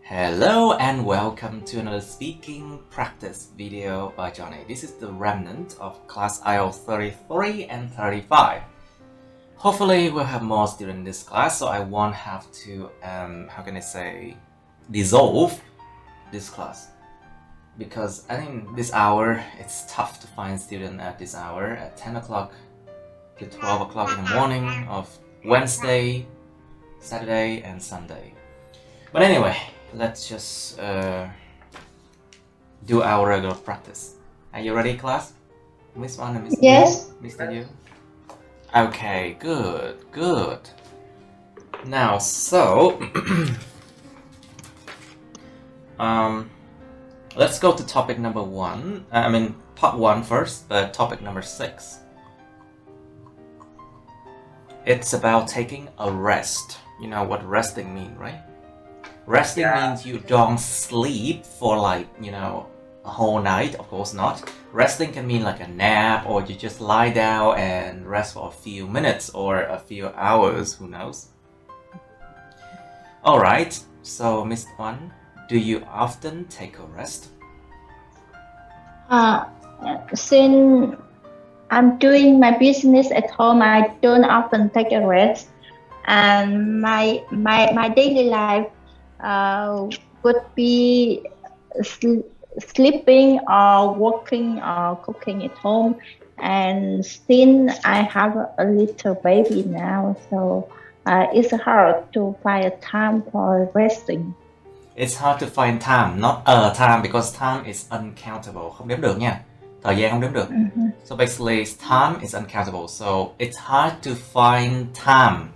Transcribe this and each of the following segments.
Hello and welcome to another speaking practice video by Johnny. This is the remnant of class IELTS 33 and 35. Hopefully we'll have more students in this class, so I won't have to, dissolve this class. Because I think this hour, it's tough to find students at this hour, at 10 o'clock to 12 o'clock in the morning of Wednesday, Saturday and Sunday. But anyway, let's just do our regular practice. Are you ready, class? Miss One and Miss Yes. Mr. You? Okay, good. Now, so let's go to topic number 1. Part 1 first, but topic number 6. It's about taking a rest. You know what resting means, right? Resting means you don't sleep for a whole night. Of course not. Resting can mean like a nap, or you just lie down and rest for a few minutes or a few hours, who knows. Alright, so Miss One, do you often take a rest? Since I'm doing my business at home, I don't often take a rest, and my daily life would be sleeping or working or cooking at home. And since I have a little baby now, so it's hard to find a time for resting. It's hard to find time, not a time, because time is uncountable. Không đếm được nha. Thời gian không đếm được. So basically, time is uncountable. So it's hard to find time.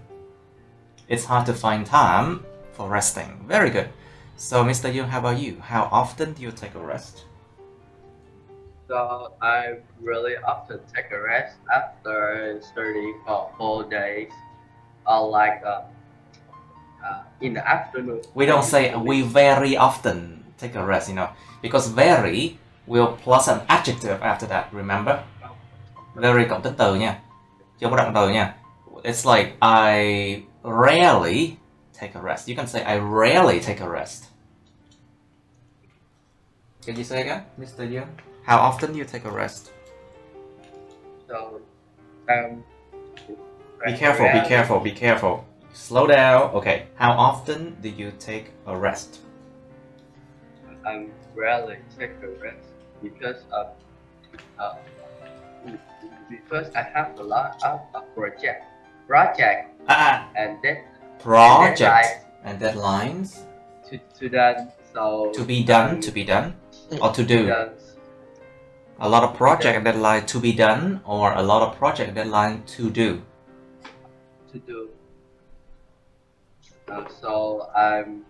It's hard to find time for resting. Very good. So Mr. Young, how about you? How often do you take a rest? So I really often take a rest after studying for 4 days, or in the afternoon. We don't say we very often take a rest, because very will plus an adjective after that, remember? Very cộng tính từ nha, chứ không có động từ nha. It's like I rarely take a rest. You can say I rarely take a rest. Can you say again, Mr. Young? How often do you take a rest? So Be careful. Slow down. Okay. How often do you take a rest? I rarely take a rest because I have a lot of project and then Project and deadlines to done. So to be done, or to do. A lot of project and deadline to be done, or a lot of project and deadline to do. To do. So I'm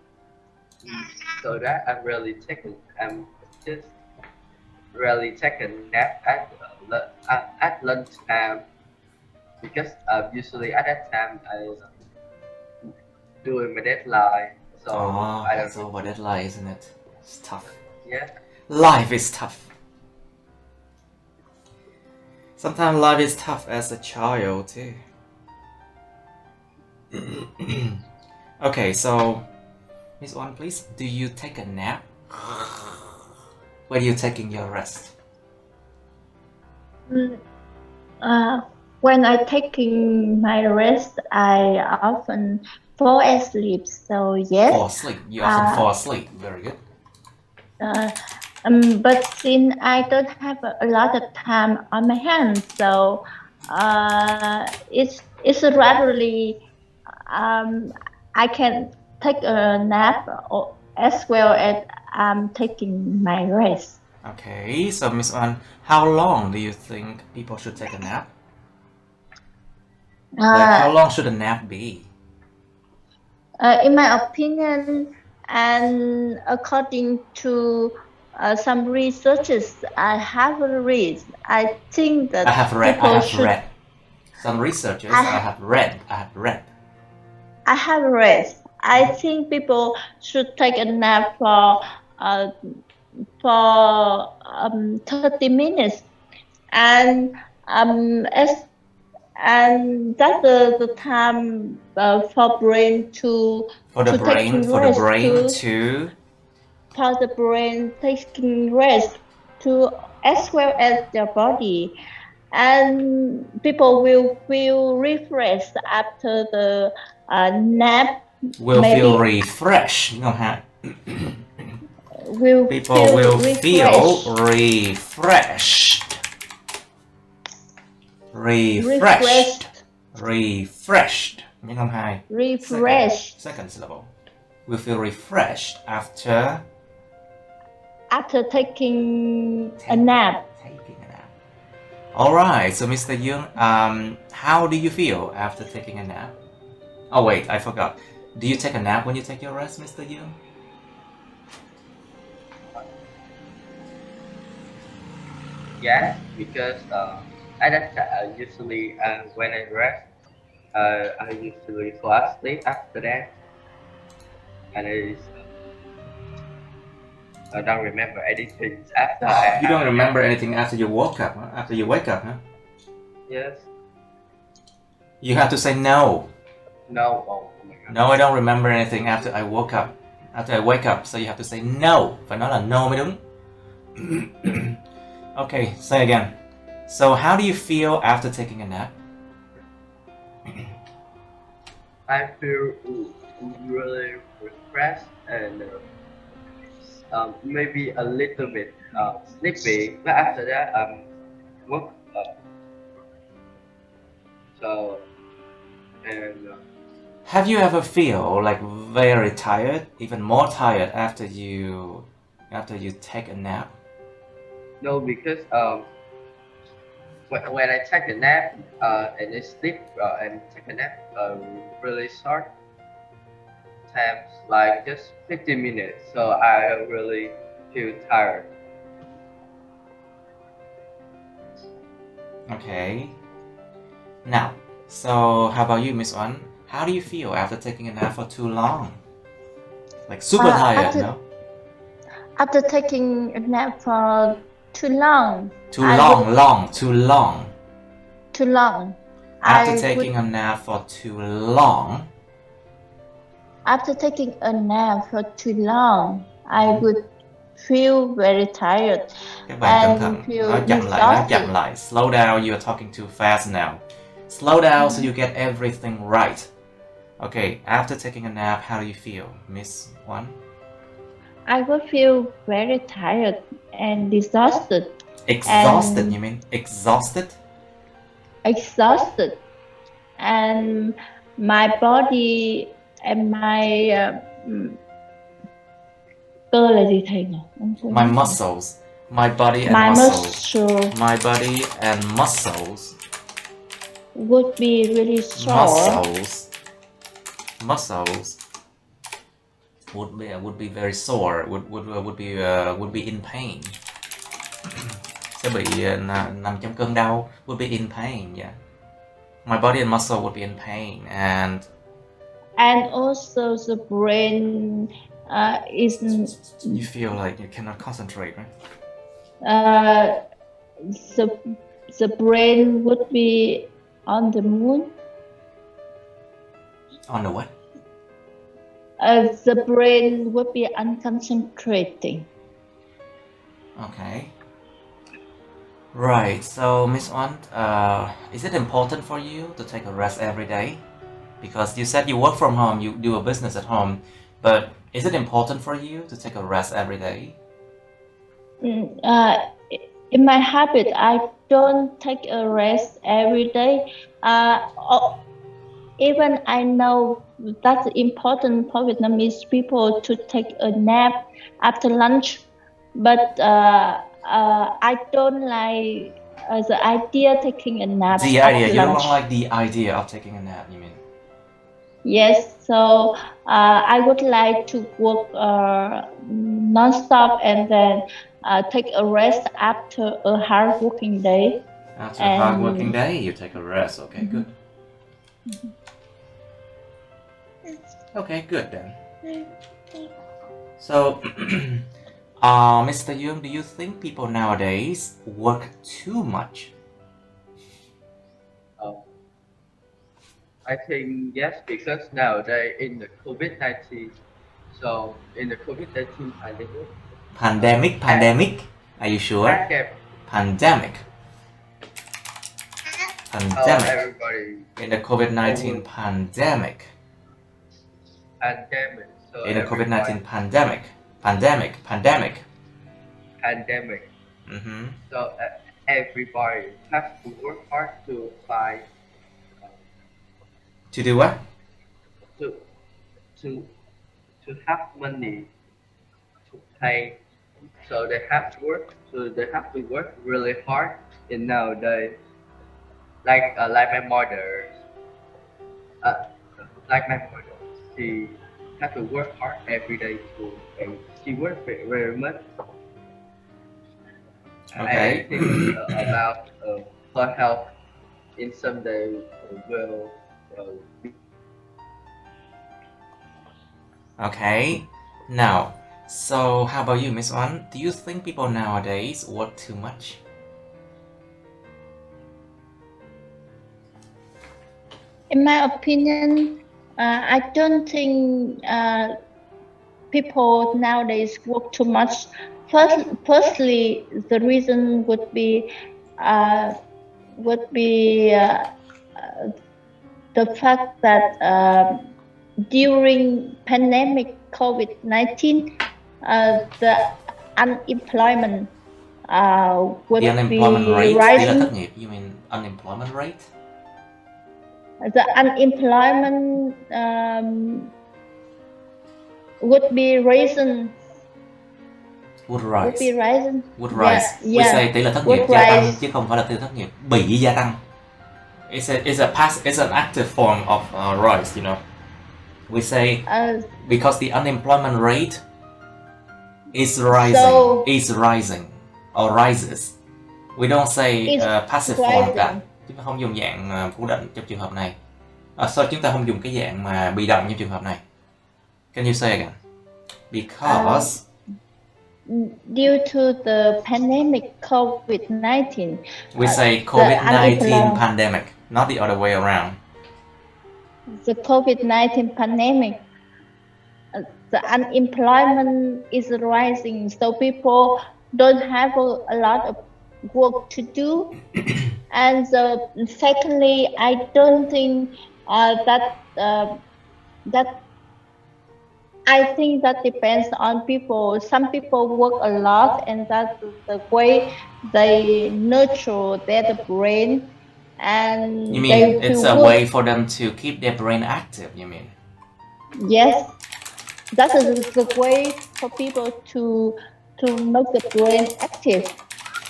just really take a nap at lunchtime, because usually at that time I doing my deadline. So I don't that's over deadline, isn't it? It's tough. Yeah. Life is tough. Sometimes life is tough as a child too. Okay, so Miss One, please, do you take a nap? When you're taking your rest? When I'm taking my rest, I often fall asleep. So yes. Fall asleep. You often fall asleep. Very good. But since I don't have a lot of time on my hands, so it's rarely I can take a nap as well as I'm taking my rest. Okay, so Miss One, how long do you think people should take a nap? How long should a nap be? In my opinion, and according to some researches I have read, I think that I have read. Some researchers I have read. I think people should take a nap for 30 minutes, and and that's the time for brain to For the taking brain rest to for the brain taking rest to as well as their body, and people will feel refreshed after the nap. will Maybe feel refreshed, đúng không ha? will People feel will refreshed. feel refreshed. Refreshed. Nghe không hai? Refreshed. Second syllable. Will feel refreshed after taking a nap. Alright, so Mr. Young, how do you feel after taking a nap? Oh wait, I forgot. Do you take a nap when you take your rest, Mr. Young? Yes, because at that time, usually when I rest, I usually fall asleep after that, and I don't remember anything after. You don't remember anything after you woke up, huh? After you wake up, huh? Yes. You have to say no. No. Oh my God. No, I don't remember anything after I woke up. After I wake up, so you have to say no. Phải nói là no mới đúng. Okay, say again. So how do you feel after taking a nap? I feel really refreshed and maybe a little bit sleepy, but after that woke up. So and Have you ever feel like very tired, even more tired after you take a nap? no, because when I take a nap and I sleep and take a nap really short times, like just 15 minutes, so I really feel tired. Okay. Now, so how about you, Miss One? How do you feel after taking a nap for too long? Like super tired, no? After taking a nap for too long. Too long. Too long. After taking a nap for too long. After taking a nap for too long, I would feel very tired. Các bạn cẩn thận, nói chậm lại. Slow down, you are talking too fast now. Slow down so you get everything right. Okay, after taking a nap, how do you feel, Miss One? I would feel very tired and exhausted. Exhausted, you mean? Exhausted? Exhausted. And my body and my cơ là gì thầy nhỉ? My muscles. My body and My body and muscles would be really sore. Muscles would be very sore. Would be in pain. Sẽ bị nằm trong cơn đau. Would be in pain, yeah. My body and muscle would be in pain, and also the brain isn't. You feel like you cannot concentrate, right? The brain would be on the moon. On the what? The brain would be unconcentrating. Okay. Right. So, Miss Wan, is it important for you to take a rest every day? Because you said you work from home, you do a business at home, but is it important for you to take a rest every day? In my habit, I don't take a rest every day. Even I know that's important for Vietnamese people to take a nap after lunch, but I don't like the idea of taking a nap. The idea, you don't like the idea of taking a nap, you mean? Yes, so I would like to work non-stop and then take a rest after a hard working day. After a hard working day, you take a rest. Okay, good. Okay, good then. So, Mr. Young, do you think people nowadays work too much? I think yes, because nowadays in the COVID-19, so in the COVID-19 Pandemic. Are you sure? Pandemic. Everybody In the COVID-19 pandemic. So In the COVID-19 pandemic. Pandemic. Mm-hmm. So everybody has to work hard to find To do what? to have money to pay. So they have to work. So they have to work really hard in nowadays. Like my mother, she has to work hard every day to pay. She works very much. Okay. I think about her health in some day will be. Okay. Now, so how about you, Miss One? Do you think people nowadays work too much? In my opinion, I don't think people nowadays work too much. Firstly, the reason would be the fact that during pandemic COVID-19, the unemployment would The unemployment be rate. rising. Thất nghiệp. You mean unemployment rate? The unemployment would be rising. Would rise. Yeah. We say tỷ lệ thất nghiệp Would gia tăng rise. chứ không phải là tỷ lệ thất nghiệp bị gia tăng. It's an active form of rise, you know. We say because the unemployment rate is rising or rises. We don't say passive form cả. Chúng ta không dùng dạng phủ định trong trường hợp này. Chúng ta không dùng cái dạng mà bị động trong trường hợp này. Can you say again? Because due to the pandemic COVID-19, we say COVID-19 pandemic, not the other way around. The COVID-19 pandemic, the unemployment is rising, so people don't have a lot of work to do. And secondly, I don't think I think that depends on people. Some people work a lot, and that's the way they nurture their brain. And you mean it's a way for them to keep their brain active, you mean? Yes. That is the way for people to make the brain active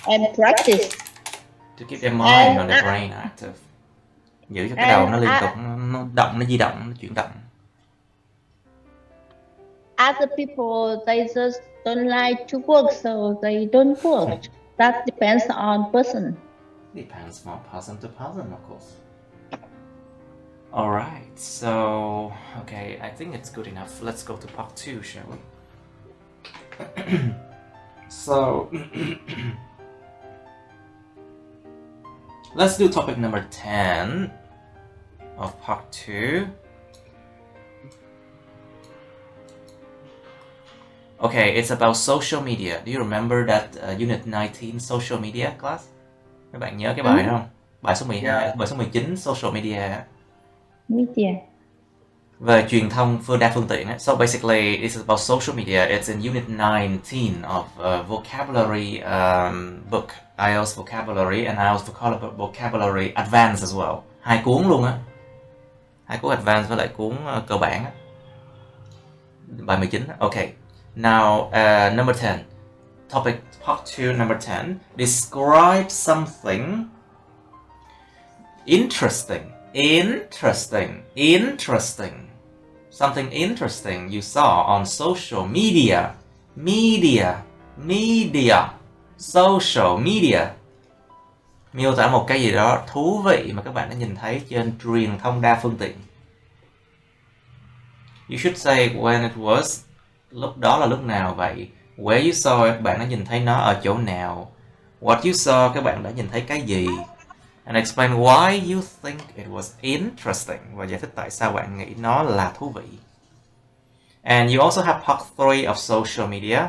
and practice. To keep their mind and the brain active. Giữ cho cái đầu nó liên tục, nó động, nó di động, nó chuyển động. Other people, they just don't like to work, so they don't work. That depends on person. Depends from person to person, of course. Alright, so, okay, I think it's good enough. Let's go to part 2, shall we? So, let's do topic number 10 of part 2. Okay, it's about social media. Do you remember that unit 19 social media class? Các bạn nhớ cái bài đó không? Bài số 12, bài số 19 social media. Về truyền thông đa phương tiện. So basically, it's about social media. It's in unit 19 of vocabulary book, IELTS vocabulary and IELTS vocabulary advanced as well. 2 cuốn luôn á. 2 cuốn advanced với lại cuốn cơ bản á. Bài 19. Okay. Now, number 10. Topic part 2, number 10. Describe something interesting. Something interesting you saw on social media. Social media. Miêu tả một cái gì đó thú vị mà các bạn đã nhìn thấy trên truyền thông đa phương tiện. You should say when it was. Lúc đó là lúc nào vậy? Where you saw it, bạn đã nhìn thấy nó ở chỗ nào? What you saw, các bạn đã nhìn thấy cái gì? And explain why you think it was interesting. Và giải thích tại sao bạn nghĩ nó là thú vị. And you also have part 3 of social media.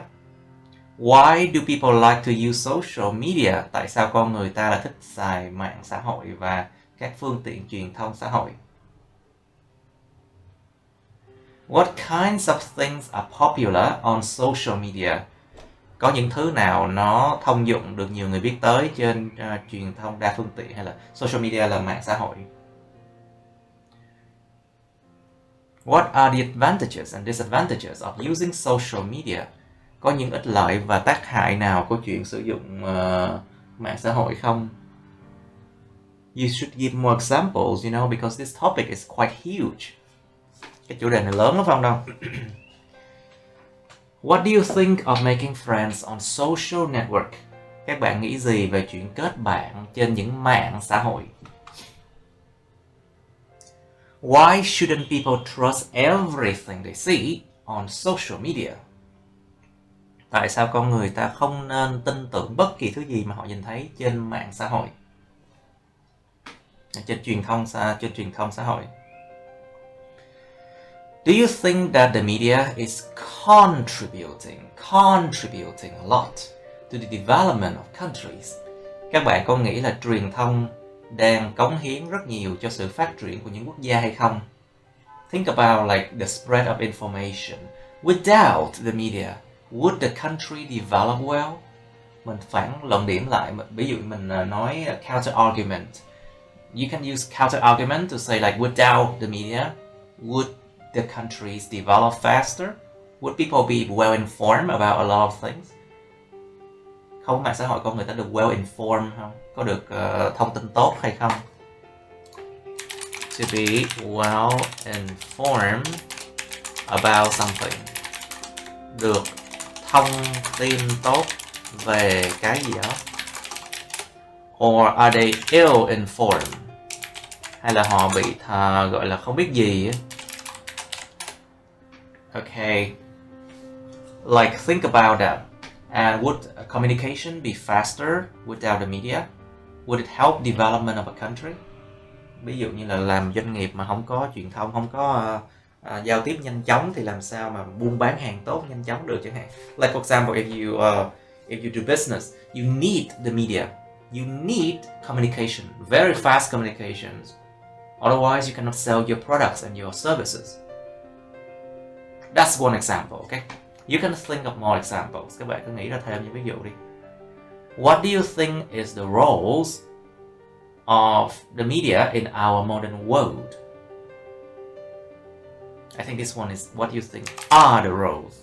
Why do people like to use social media? Tại sao con người ta lại thích xài mạng xã hội và các phương tiện truyền thông xã hội? What kinds of things are popular on social media? Có những thứ nào nó thông dụng được nhiều người biết tới trên truyền thông đa phương tiện hay là social media là mạng xã hội? What are the advantages and disadvantages of using social media? Có những ích lợi và tác hại nào của chuyện sử dụng mạng xã hội không? You should give more examples, you know, because this topic is quite huge. Cái chủ đề này lớn lắm phải không đâu? What do you think of making friends on social network? Các bạn nghĩ gì về chuyện kết bạn trên những mạng xã hội? Why shouldn't people trust everything they see on social media? Tại sao con người ta không nên tin tưởng bất kỳ thứ gì mà họ nhìn thấy trên mạng xã hội? Trên truyền thông xã hội. Do you think that the media is contributing a lot to the development of countries? Các bạn có nghĩ là truyền thông đang cống hiến rất nhiều cho sự phát triển của những quốc gia hay không? Think about like the spread of information. Without the media, would the country develop well? Mình phản luận điểm lại, ví dụ mình nói counter argument. You can use counter argument to say like without the media, would the countries develop faster? Would people be well informed about a lot of things? Không có mạng xã hội con người ta được well informed không? Có được thông tin tốt hay không? To be well informed about something. Được thông tin tốt về cái gì đó. Or are they ill-informed? Hay là họ bị gọi là không biết gì á. Okay. Like think about that. And would communication be faster without the media? Would it help development of a country? Ví dụ như là làm doanh nghiệp mà không có truyền thông, không có giao tiếp nhanh chóng thì làm sao mà buôn bán hàng tốt nhanh chóng được chẳng hạn. Like for example, if you do business, you need the media. You need communication, very fast communications. Otherwise, you cannot sell your products and your services. That's one example, okay? You can think of more examples. Các bạn cứ nghĩ ra thêm những ví dụ đi. What do you think is the roles of the media in our modern world? I think this one is what you think are the roles.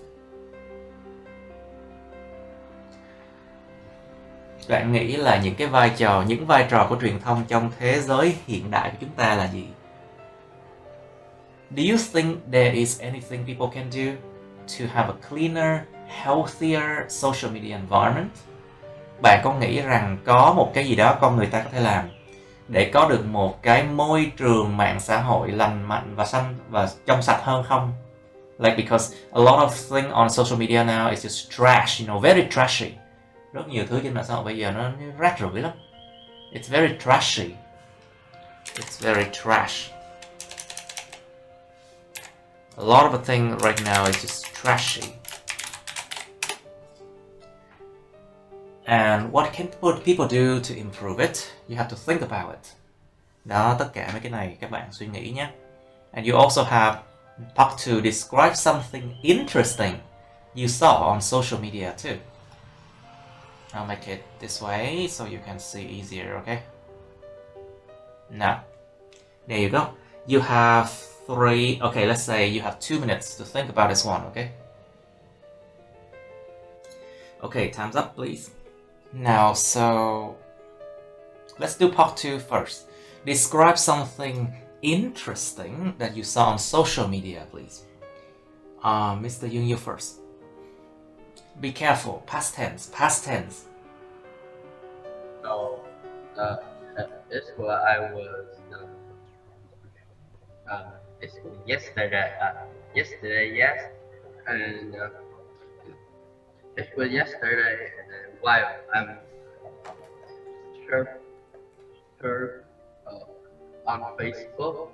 Bạn nghĩ là những vai trò của truyền thông trong thế giới hiện đại của chúng ta là gì? Do you think there is anything people can do to have a cleaner, healthier social media environment? Bạn có nghĩ rằng có một cái gì đó con người ta có thể làm để có được một cái môi trường mạng xã hội lành mạnh và xanh và trong sạch hơn không? Like because a lot of things on social media now is just trash, you know, very trashy. Rất nhiều thứ trên mạng xã hội bây giờ nó rác rưởi lắm. It's very trashy. It's very trash. A lot of the thing right now is just trashy. And what can people do to improve it? You have to think about it. Đó, tất cả mấy cái này các bạn suy nghĩ nhé. And you also have part 2, describe something interesting you saw on social media too. I'll make it this way so you can see easier, okay? Now, there you go. You have 3, okay, let's say you have 2 minutes to think about this one, okay? Okay, time's up, please. Now, so let's do part 2 first. Describe something interesting that you saw on social media, please. Mr. Yoon, you first. Be careful, past tense. So, it's what I was. It's yesterday. Yes, and it was yesterday. And while I'm sure her on Facebook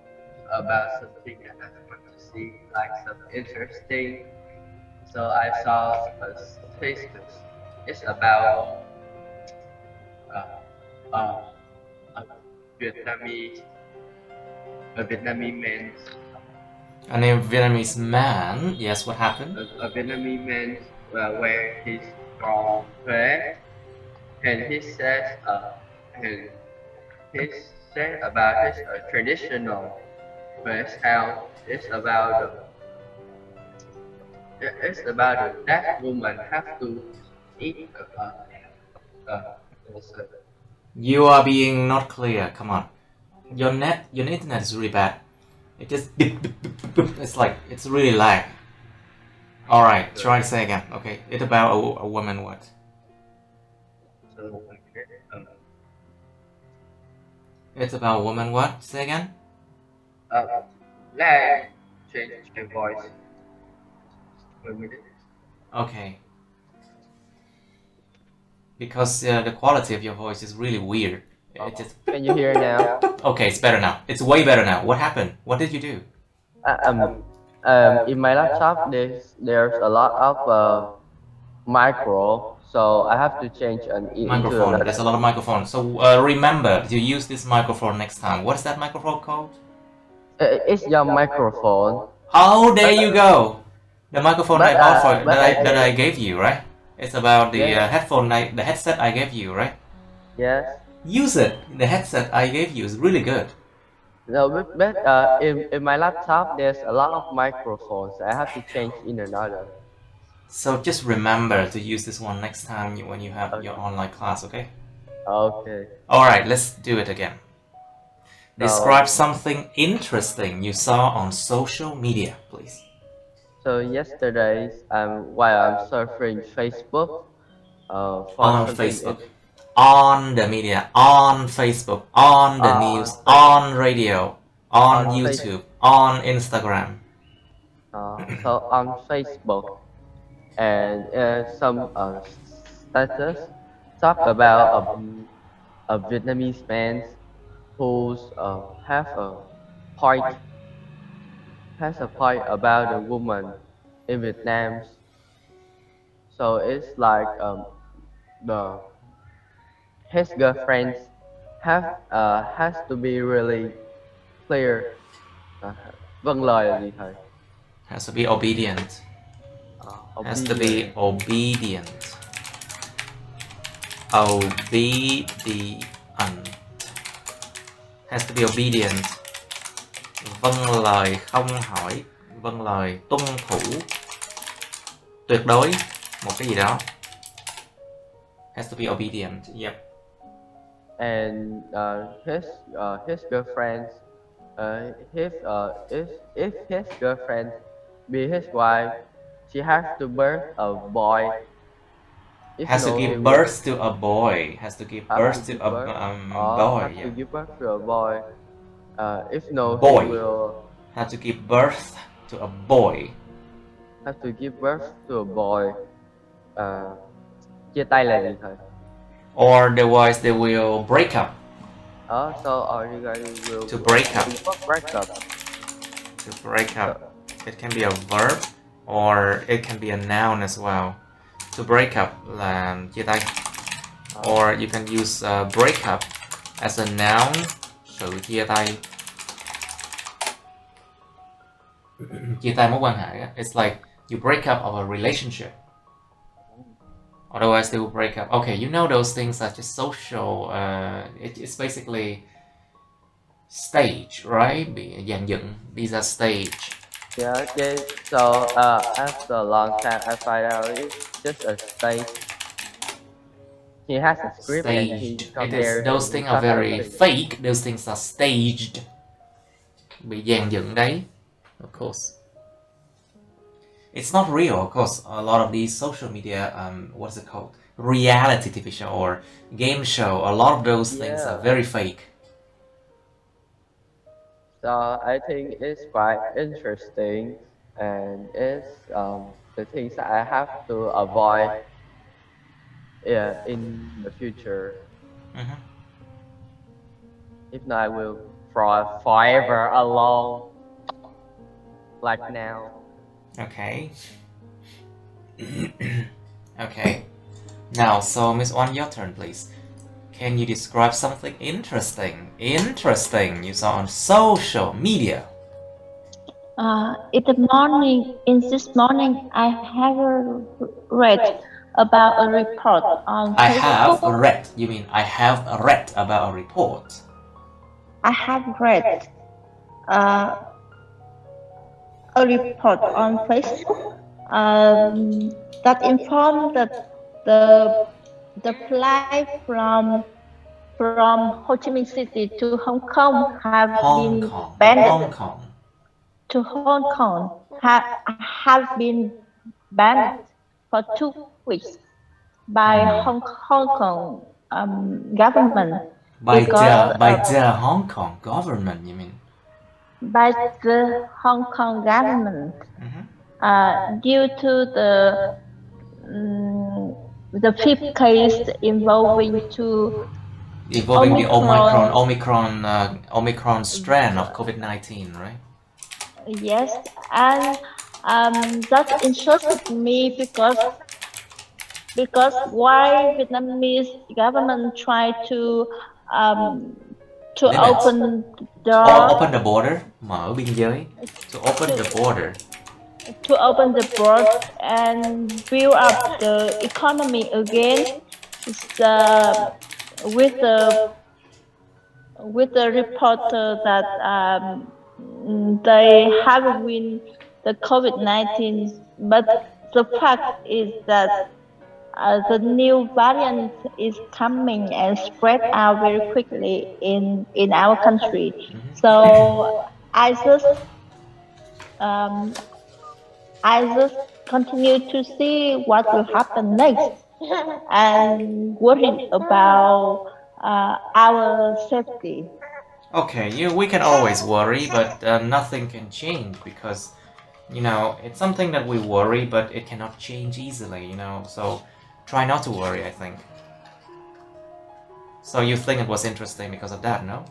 about something that I want to see, like something interesting. So I saw a status. It's about uh, uh, a Vietnamese a Vietnamese man A Vietnamese man. Yes, what happened? a Vietnamese man where he's from Huế, and and he said about his traditional Huế sound. That woman have to eat what's it? You are being not clear. Come on. Your internet is really bad. It just it's like it's really lag. All right, try to say again. Okay, it's about a woman. What? So It's about a woman. What? Say again. let change my voice. 1 minute. Okay. Because the quality of your voice is really weird. It just... Can you hear now? Okay, it's better now. It's way better now. What happened? What did you do? In my laptop, there's a lot of micro, so I have to change into Microphone. another. There's a lot of microphones. So remember to use this microphone next time. What is that microphone called? It's your microphone. Oh, there you go. The microphone But, I offered but that I gave you, right? It's about the Yeah. the headset I gave you, right? Yes. Use it. The headset I gave you is really good. No, but in my laptop, there's a lot of microphones. I have to change in another. So just remember to use this one next time when you have Okay. your online class, okay? Okay. Alright, let's do it again. So- Describe something interesting you saw on social media, please. So yesterday, while I'm surfing Facebook, for On something Facebook. On the media, on Facebook, on the On news, Facebook. on radio, on On YouTube, on Instagram. So on Facebook, and some status talk about a Vietnamese man who's point has a point about a woman in Vietnam. So it's like the his girlfriends has to be really clear. Vâng lời là gì thầy? Has to be obedient. Has to be obedient. Obedient. Has to be obedient. Vâng lời, không hỏi. Vâng lời, tuân thủ. Tuyệt đối. Một cái gì đó. Has to be obedient. Yep. And his girlfriend, if his girlfriend be his wife, she has to birth a boy. If Has to no, give he birth to a boy. Has to give will birth have to give a birth, boy. have Yeah. to give birth to a boy. If no, Boy. he will Have to give birth to a boy. have to give birth to a boy. Chia tay là gì thầy? Or otherwise they will break up. So you guys will To break up. Break up. To break up. It can be a verb or it can be a noun as well. To break up là chia tay. Or you can use break up as a noun. Sự chia tay. Chia tay mối quan hệ. It's like you break up of a relationship. Otherwise they will break up. Okay, you know those things are just social. It's basically stage, right? Dàn dựng. These are stage. Yeah, okay. So after a long time, I find out it's just a stage. He has a script and he Staged. come It is. there. Those things are very fake. Those things are staged. Bị dàn dựng đấy. Of course. It's not real, of course. A lot of these social media, what's it called? Reality TV show or game show. A lot of those things are very fake. So I think it's quite interesting, and it's the things that I have to avoid in the future. If not, I will forever alone, like now. Okay. Okay. Now, so Miss Wan, your turn, please. Can you describe something interesting you saw on social media? In this morning, I have read about a report on I Facebook. have read. You mean I have read about a report? I have read a report on Facebook that informed that the flight from Ho Chi Minh City to Hong Kong have Hong been Kong. banned. Hong Kong. To Hong Kong have been banned for 2 weeks by Hong Kong government. By because the Hong Kong government, you mean? by the Hong Kong government due to the fifth case involving the Omicron strand of COVID-19, right? Yes, and that interested me because why Vietnamese government try to Limit. open Open the border, mở biên giới. To open the border. To open the border and build up the economy again. With the report that they have win the COVID-19, but the fact is that the new variant is coming and spread out very quickly in our country. So I just continue to see what will happen next and worried about our safety. Okay, we can always worry, but nothing can change because, it's something that we worry, but it cannot change easily, so try not to worry, I think. So you think it was interesting because of that, no?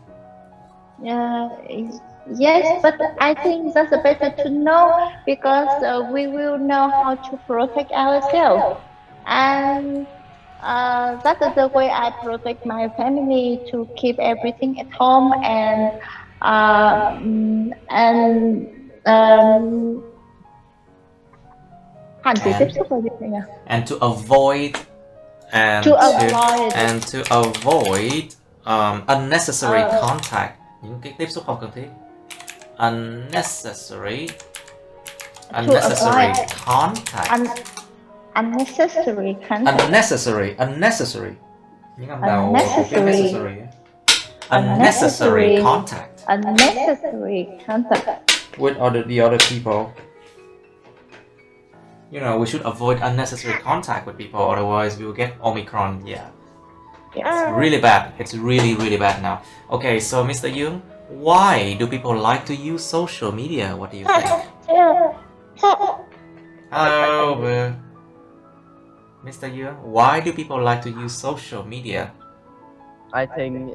Yes, but I think that's better to know because we will know how to protect ourselves. And that is the way I protect my family, to keep everything at home and hạn chế tiếp xúc là gì nhỉ? And to avoid unnecessary contact, những cái tiếp xúc không cần thiết. Unnecessary contact. Unnecessary những âm đầu của cái unnecessary contact with the other people. We should avoid unnecessary contact with people, otherwise we will get Omicron. Yeah. It's really bad. It's really, really bad now. Okay, so Mr. Young, why do people like to use social media? What do you think? Hello, Mr. Young, why do people like to use social media? I think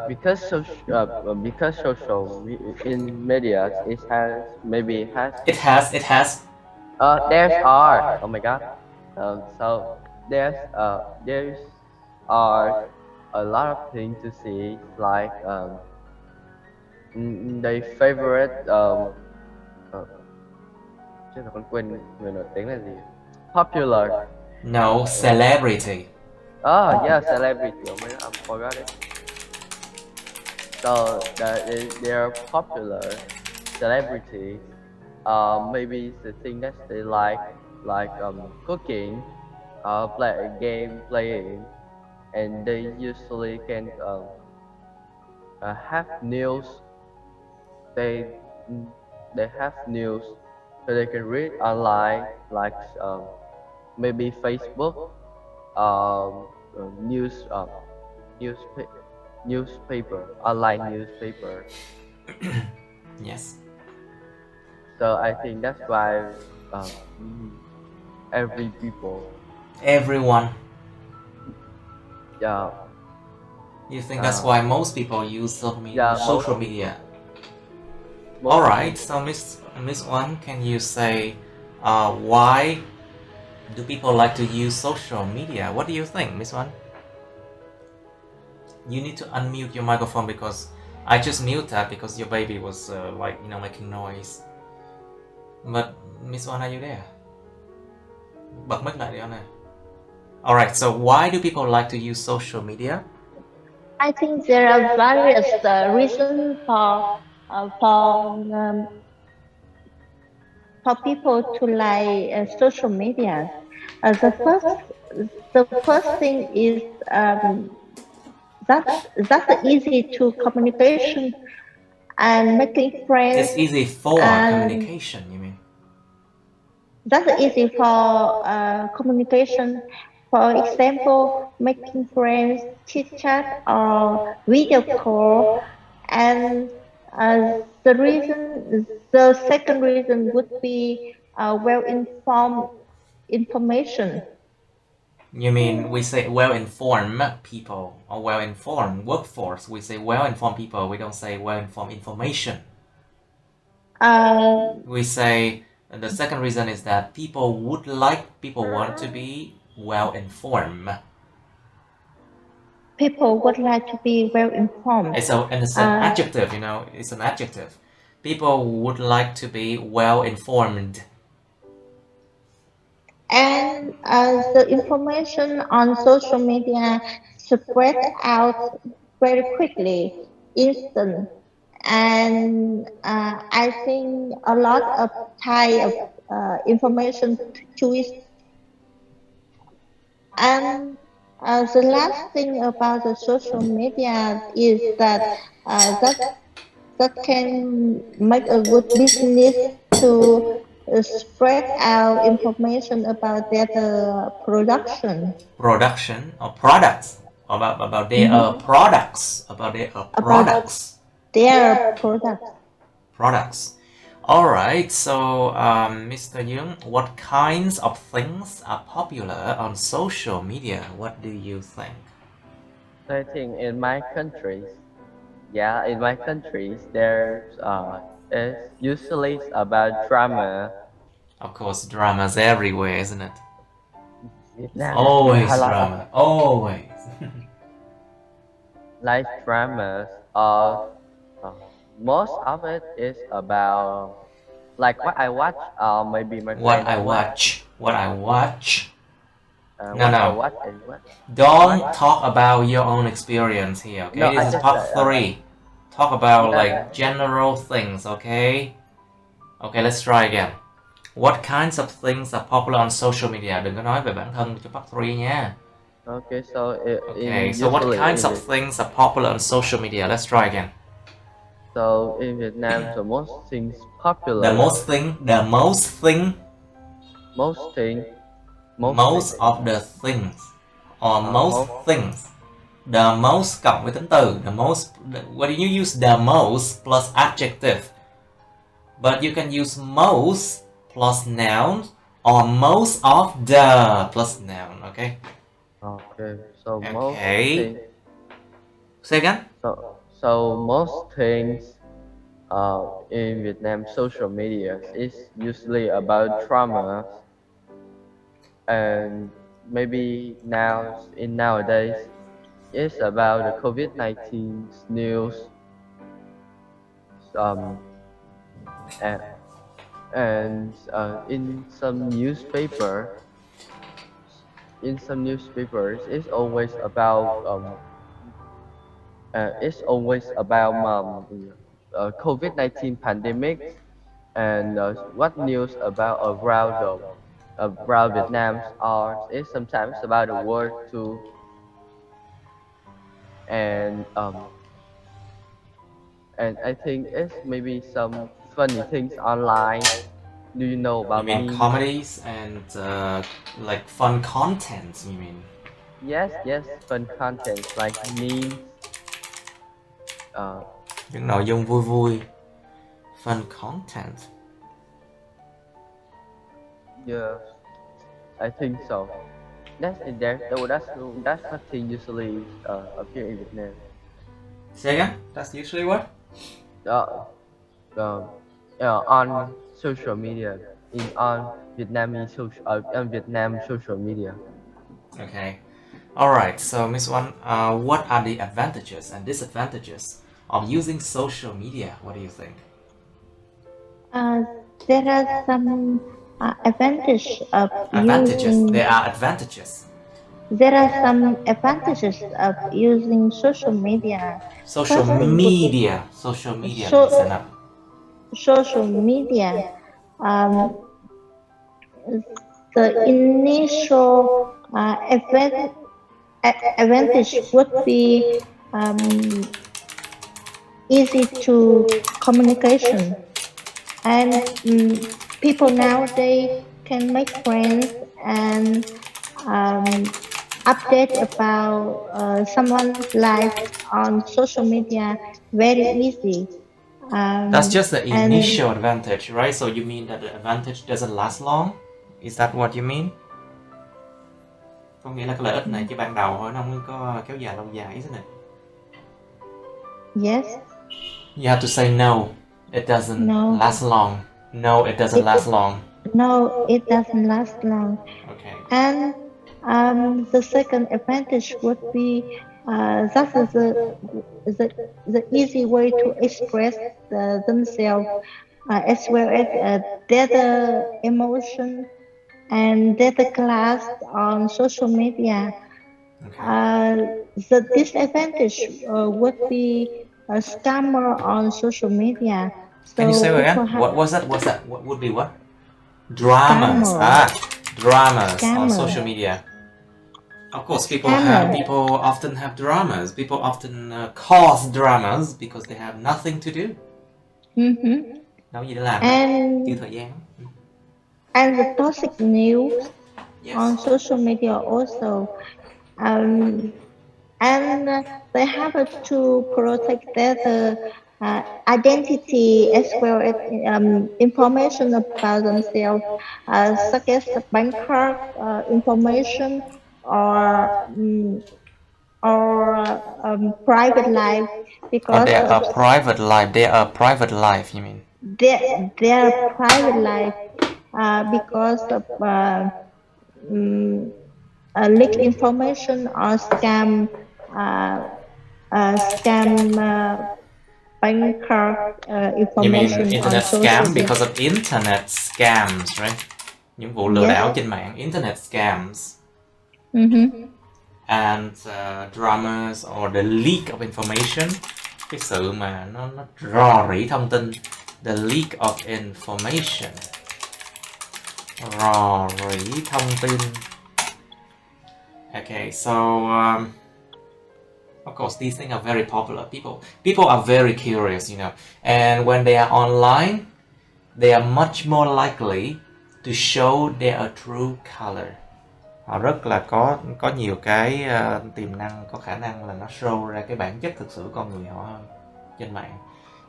because social in media it has. There's are. Oh my god. So there's are a lot of things to see, like their favorite chứ là con quên người nổi tiếng là gì? Popular. No, celebrity. Oh yeah, celebrity. Oh my god, I forgot it. So they're popular celebrity. Maybe the thing that they like cooking, playing, and they usually can have news. They have news, so they can read online, like maybe Facebook, newspaper, online newspaper. Yes. So I think that's why everyone. Yeah, You think that's why most people use social media? Most All right. So Miss One, can you say why do people like to use social media? What do you think, Miss One? You need to unmute your microphone because I just mute that because your baby was making noise. But Miss One, are you there? Bật mic lại đi anh ơi. All right. So why do people like to use social media? I think there are various reasons for people to like social media. The first thing is that's easy to communication and making friends. It's easy for communication, you mean? That's easy for communication. For example, making friends, chit chat, or video call. And the second reason would be well-informed information. You mean we say well-informed people or well-informed workforce? We say well-informed people. We don't say well-informed information. We say the second reason is that people want to be well-informed. People would like to be well-informed. It's an adjective, you know. It's an adjective. People would like to be well-informed. And the information on social media spread out very quickly, instant. And I think a lot of type of information choice. And the last thing about the social media is that that can make a good business to spread out information about their production. Production or products about their products Their products. Products. All right. So, Mr. Young, what kinds of things are popular on social media? What do you think? I think in my countries, there's it's usually about drama. Of course, drama's everywhere, isn't it? Vietnam, Always a lot drama. Always. Life dramas. Most of it is about like what I watch. Maybe my What friend I watch. I watch and what. Don't talk about your own experience here, okay? No, This is part 3. Talk about like general things, okay? Okay, let's try again. What kinds of things are popular on social media? Đừng có nói về bản thân cho part 3 nha. Okay, so what kinds of things are popular on social media? Let's try again. So in Vietnam, the most things popular. The most of the things or most things. The most cộng với tính từ. The most. When you use the most plus adjective, but you can use most plus noun or most of the plus noun. Okay. Okay. So okay. Most things. Say again. So most things in Vietnam social media is usually about trauma, and maybe nowadays it's about the COVID-19 news, and in some newspapers it's always about COVID-19 pandemic, and what news about around Vietnam is sometimes about the world too, and I think it's maybe some funny things online. Do you know about you mean comedies and like fun content? You mean? Yes, fun content like memes. Những nội dung vui vui. Fun content. Yeah, I think so. That's in there. That's something usually appear in Vietnam. Say again? That's usually what? Uh, um, on social media, on Vietnam social media. Okay. Alright, so Miss One, what are the advantages and disadvantages of using social media? What do you think? There are some advantage of Advantages. using. There are advantages. There are some advantages of using social media. Social Firstly, would be media. Social media. so, Listen up. social media. Um, the initial advantage would be easy to communication, and people nowadays can make friends and update about someone's life on social media very easy. That's just the And initial advantage, right? So you mean that the advantage doesn't last long? Is that what you mean? Có nghĩa là cái lợi ích này chỉ ban đầu thôi, nó không có kéo dài lâu dài, isn't it? yes, You have to say no. It doesn't No. last long. No, it doesn't last long. no, it doesn't last long. Okay. And the second advantage would be that is the easy way to express themselves as well as their emotion and their class on social media. Okay. The disadvantage would be a scammer on social media. Can you say it people again? have- What was that? What's that? What would be what? Dramas. Scammer. Dramas on Scammer. social media. Of course, Scammer. people often have dramas. People often cause dramas because they have nothing to do. Đâu gì để làm. And Tiêu thời gian. and the toxic news Yes. on social media also. And they have to protect their identity as well as information about themselves, such as the bank card information or private life, Or because they are private life. They are private life. You mean? their private life because of leak information or scam bank card You information mean on internet social scam media. because of internet scams, right? Những vụ lừa Yes. đảo trên mạng, internet scams. And dramas or the leak of information, cái sự mà nó rò rỉ thông tin, the leak of information, rò rỉ thông tin. Okay, so of course these things are very popular. People are very curious, you know, and when they are online, they are much more likely to show their true color. Họ rất là có nhiều cái tiềm năng, có khả năng là nó show ra cái bản chất thực sự con người họ hơn trên mạng.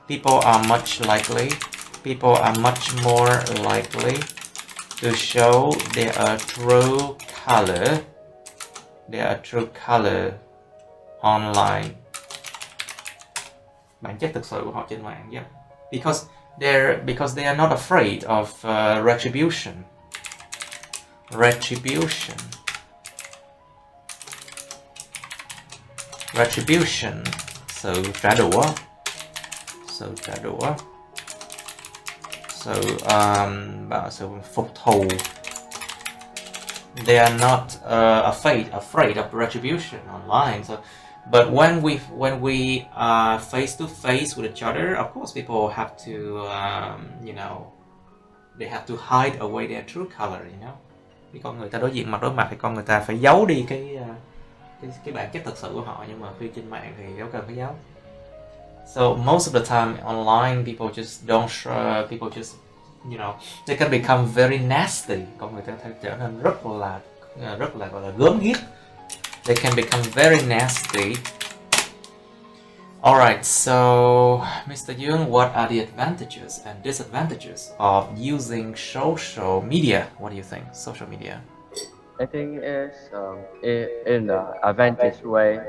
People are much more likely to show their true color online. Bản chất thực sự của họ trên mạng, yeah. Because they are not afraid of retribution. Sự trả đũa. Sự phục thù. They are not afraid of retribution online. So, but when we are face to face with each other, of course, people have to, they have to hide away their true color, you know. Khi con người ta đối diện mặt đối mặt thì con người ta phải giấu đi cái bản chất thực sự của họ, nhưng mà khi trên mạng thì đâu cần phải giấu. So most of the time online, people just they can become very nasty. Con người ta trở nên rất là gọi là gớm ghiếc. They can become very nasty. Alright, so Mr. Yoon, what are the advantages and disadvantages of using social media? What do you think? Social media. I think is in the advantage way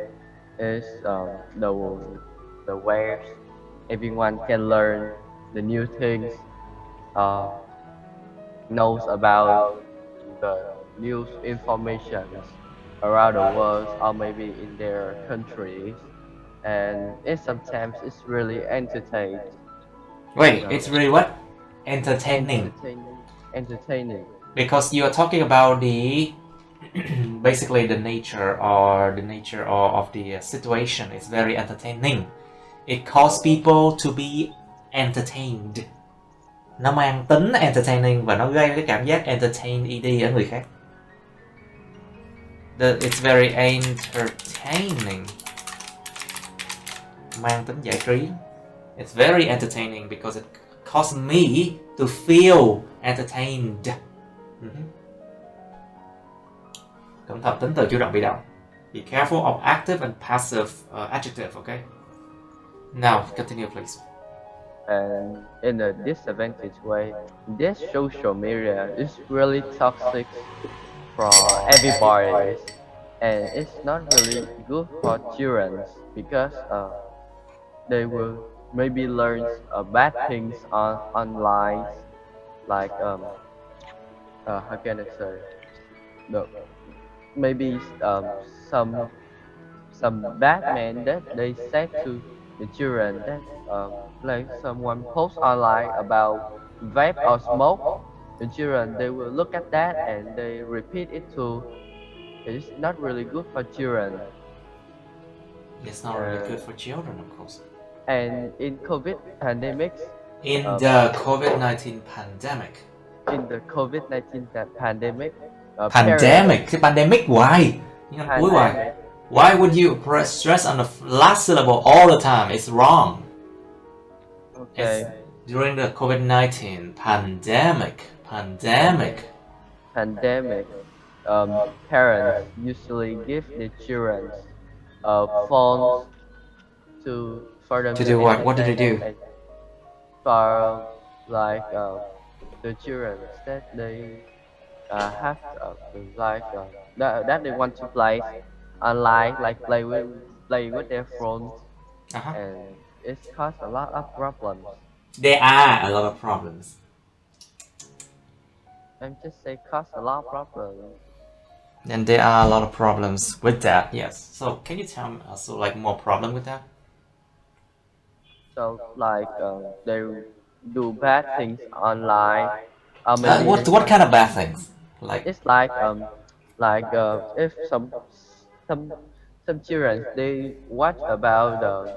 is the ways everyone can learn the new things, uh, knows about the news informations around the world or maybe in their countries, and it sometimes it's really entertaining. Wait, No, it's really what? Entertaining. entertaining. Because you are talking about the basically the nature of the situation is very entertaining. It causes people to be entertained. Nó mang tính entertaining và nó gây cái cảm giác entertain ed ở người khác. It's very entertaining. Mang tính giải trí. It's very entertaining because it causes me to feel entertained. Cẩn thận tính từ chủ động bị động. Be careful of active and passive adjective, okay? Now, continue please. And in a disadvantage way, this social media is really toxic for everybody, and it's not really good for children because they will maybe learn bad things online, like how can I say, the, maybe some bad men that they said to the children that like someone posts online about vape or smoke, the children they will look at that and they repeat it too. It's not really good for children. It's not really good for children, of course. And in COVID pandemics, In the COVID-19 pandemic. In the COVID-19 pandemic. Pandemic, cái pandemic hoài. Nhưng anh cuối hoài. Why would you press stress on the last syllable all the time? It's wrong. Okay. It's during the COVID-19 pandemic. Parents usually give their children phones for them to do what? What do they do? For like the children that they have that they want to play online, like play with their phones, and it's caused a lot of problems. There are a lot of problems. I'm just saying, cause a lot of problems. And there are a lot of problems with that. Yes. So can you tell me also like more problem with that? So like they do bad things online. What kind of bad things? Like it's like if some children they watch about the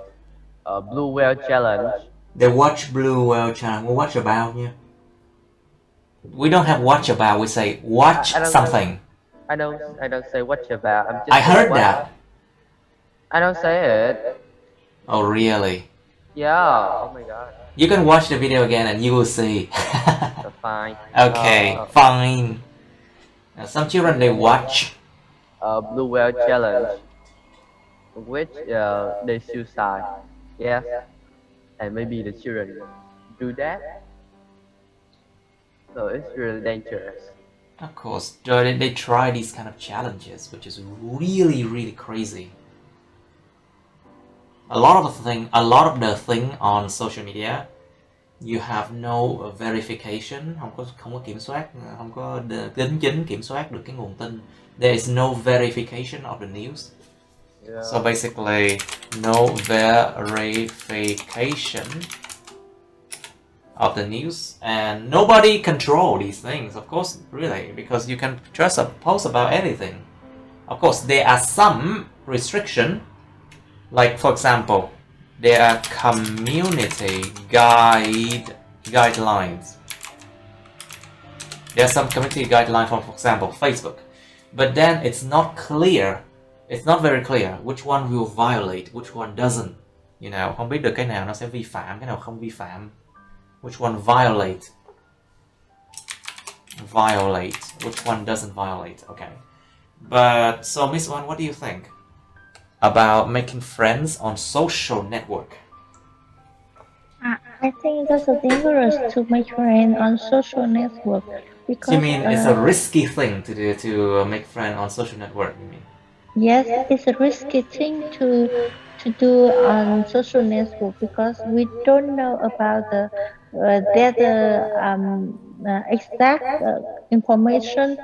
blue whale challenge. They watch blue whale challenge. We watch about yeah. We don't have watch about. We say watch something. I don't say watch about. I heard that. I don't say it. Oh really? Yeah. Oh my god. You can watch the video again and you will see. Fine. Okay, fine. Some children they watch blue whale challenge, which they suicide. Yes, and maybe the children do that. So it's really dangerous. Of course, they try these kind of challenges, which is really crazy. A lot of the thing on social media, you have no verification, không có kiểm soát, không có đính chính kiểm soát được cái nguồn tin. There is no verification of the news. Yeah. So basically, no verification of the news, and nobody control these things, of course, really, because you can just post about anything. Of course, there are some restriction, like for example, there are community guidelines. There are some community guidelines for example, Facebook, but then it's not clear. It's not very clear which one will violate, which one doesn't. You know, không biết được cái nào nó sẽ vi phạm, cái nào không vi phạm. Which one violate? Which one doesn't violate? Okay. But so Miss One, what do you think about making friends on social network? I think it's also dangerous to make friends on social network because You mean it's a risky thing to do, to make friends on social network, you mean? yes, it's a risky thing to do on social network because we don't know about the exact information,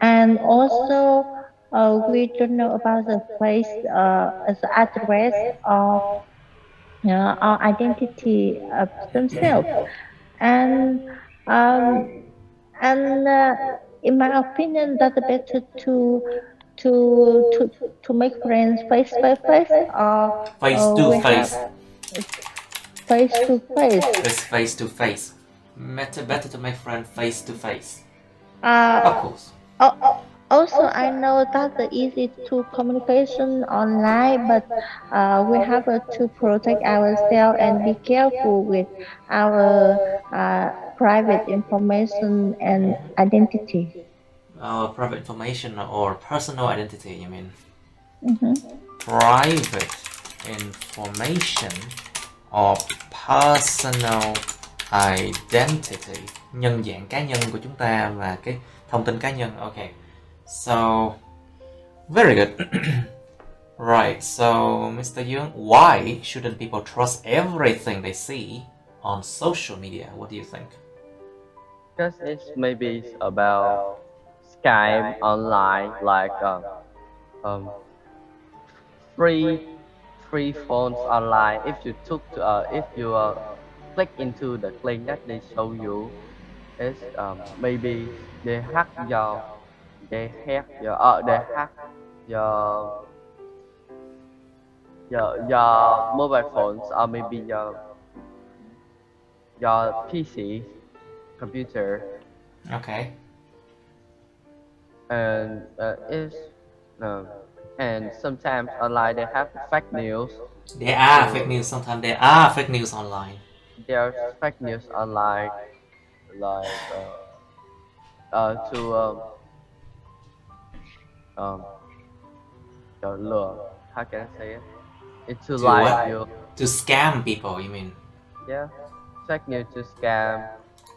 and also we don't know about the place as address of our identity of themselves, and um, and in my opinion that's better to to to make friends face by face, or Face to we have face. face to face. It's face to face. Better to make friends face to face. uh Of course. Also, I know that the easy to communication online, but we have to protect ourselves and be careful with our private information and identity. Private information or personal identity, you mean? Mhm. Private information or personal identity, nhân dạng cá nhân của chúng ta và cái thông tin cá nhân. Okay, so very good. Right, so Mr. Young, why shouldn't people trust everything they see on social media? What do you think? Because it's maybe about Skype online, like free phones online. If you click into the link that they show you, it's maybe they hack your they hack your your mobile phones, or maybe your PC computer. Okay. And it's no and sometimes online they have fake news. There are fake news. Sometimes there are fake news online. There's fake news online, like to um lure, how can I say it? It's to To like what? you. To scam people, you mean? Yeah, fake news to scam,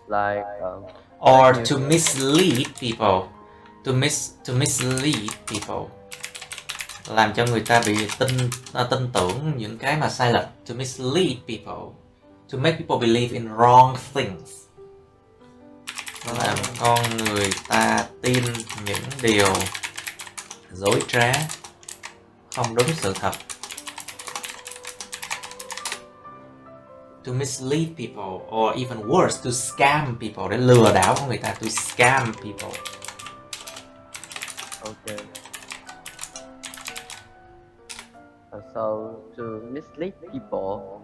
like Or fake news to mislead people. To mislead people. Làm cho người ta bị tin tưởng những cái mà sai lệch. To mislead people. To make people believe in wrong things. Nó làm con người ta tin những điều dối trá, không đúng sự thật. To mislead people, or even worse, to scam people, để lừa đảo con người ta. To scam people. Okay. So to mislead people,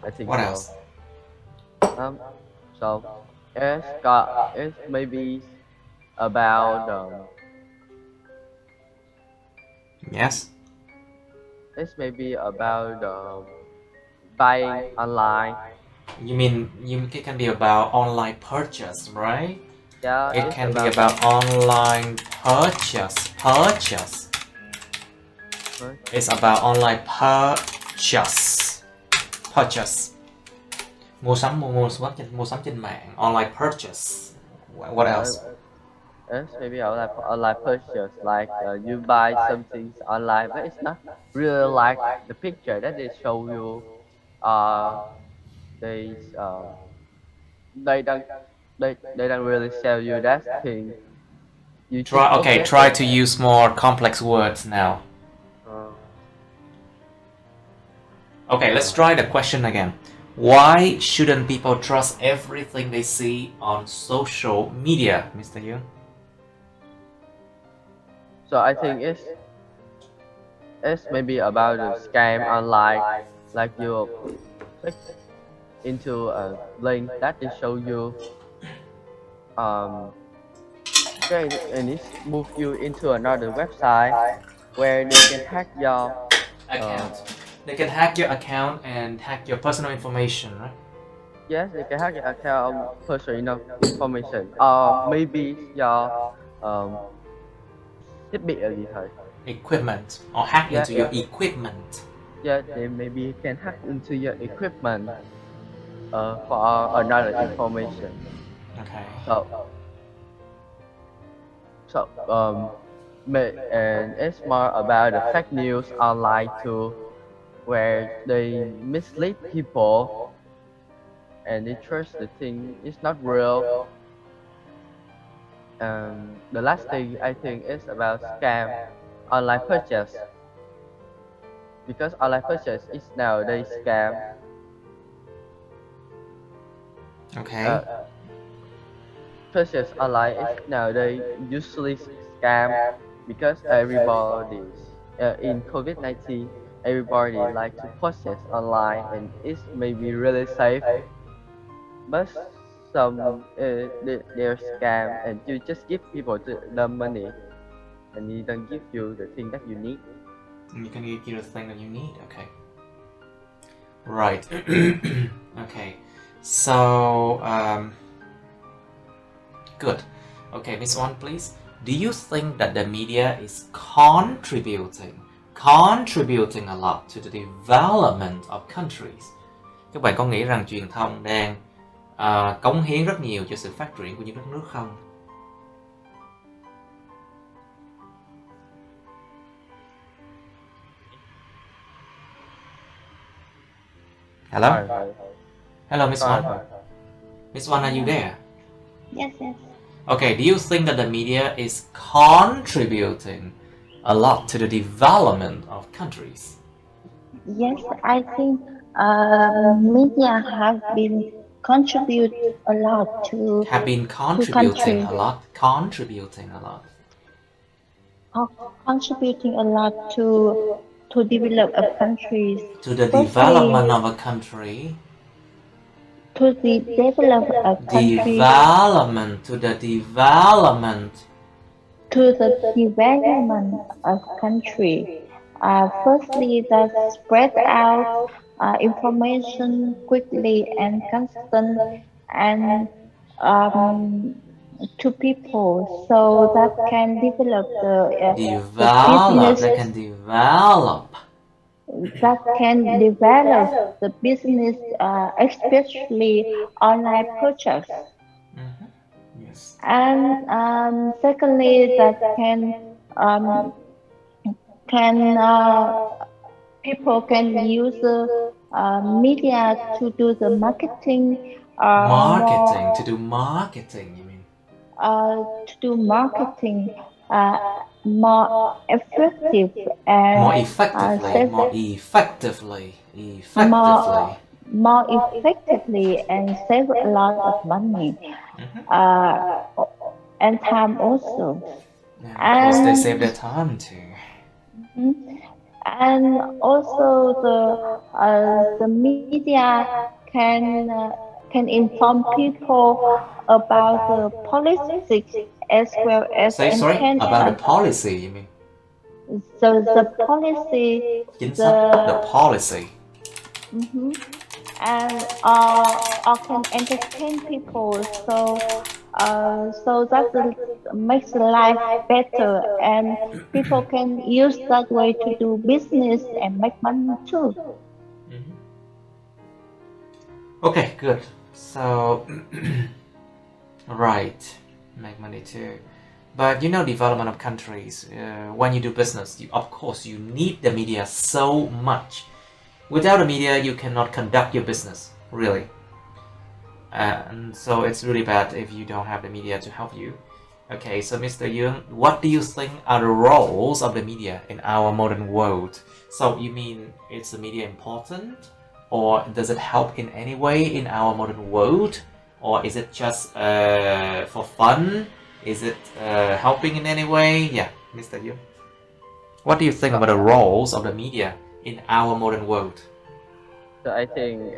I think What so. else? So it's maybe about Yes. it's maybe about buying online. You mean it can be about online purchase, right? Yeah, It it's can be about online purchase. Purchase. It's about online purchase. Purchase. Mua sắm trên mạng. Online purchase. What else? It's maybe online purchase, like you buy some things online, but it's not really like the picture that they show you. They they don't they don't really sell you that thing. You just Try to use more complex words now. Okay, let's try the question again. Why shouldn't people trust everything they see on social media, Mr. Yoon? So I think it's maybe about the scam online, like you click into a link that they show you, and it move you into another website where they can hack your Account. They can hack your account and hack your personal information, right? yes, they can hack your account, personal information, or maybe your thiết bị là gì thầy? Equipment, or hack into your equipment. yeah, they maybe can hack into your equipment for another information. Okay. And it's more about the fake news online too, where they mislead people and they trust the thing is not real. The last thing I think is about scam online purchase, because online purchase is nowadays scam. Okay. Uh, Purchase online is nowadays usually scam because everybody's in COVID-19, everybody like to purchase online and it's maybe really safe, but some they're scam and you just give people the money and he don't give you the thing that you need. And you can get the thing that you need. Okay. Right. Okay. So, good. Okay, Miss One, please. Do you think that the media is contributing a lot to the development of countries? Các bạn có nghĩ rằng truyền thông đang cống hiến rất nhiều cho sự phát triển của những đất nước không? Hello? Hello, Miss One. Miss One, are you there? Yes. Okay, do you think that the media is contributing a lot to the development of countries? Yes, I think media have been contribute a lot to Have been contributing a lot. Contributing a lot to develop a countries. to the Firstly, development of a country. To the develop a country. Development to the development. To the development of country. Firstly, that spread out information quickly and constant and to people, so that can develop the business. That can develop. That can develop the business, especially online purchase. Yes. And secondly, that people can use media to do the marketing. To do marketing, you mean? To do marketing more effective and more effectively and save a lot of money and time also. And of course, they save their time too. And also the media can inform people about the politics as well as about the policy, you mean? So the policy, the policy. And or can entertain people, so that makes life better, and people can use that way to do business and make money too. Okay, good. So, right, make money too. But you know, development of countries, when you do business, of course, you need the media so much. Without the media, you cannot conduct your business, really. And so it's really bad if you don't have the media to help you. Okay, so Mr. Young, what do you think are the roles of the media in our modern world? So you mean, is the media important? Or does it help in any way in our modern world? Or is it just for fun? Is it helping in any way? Yeah, Mr. Young. What do you think about the roles of the media in our modern world? So I think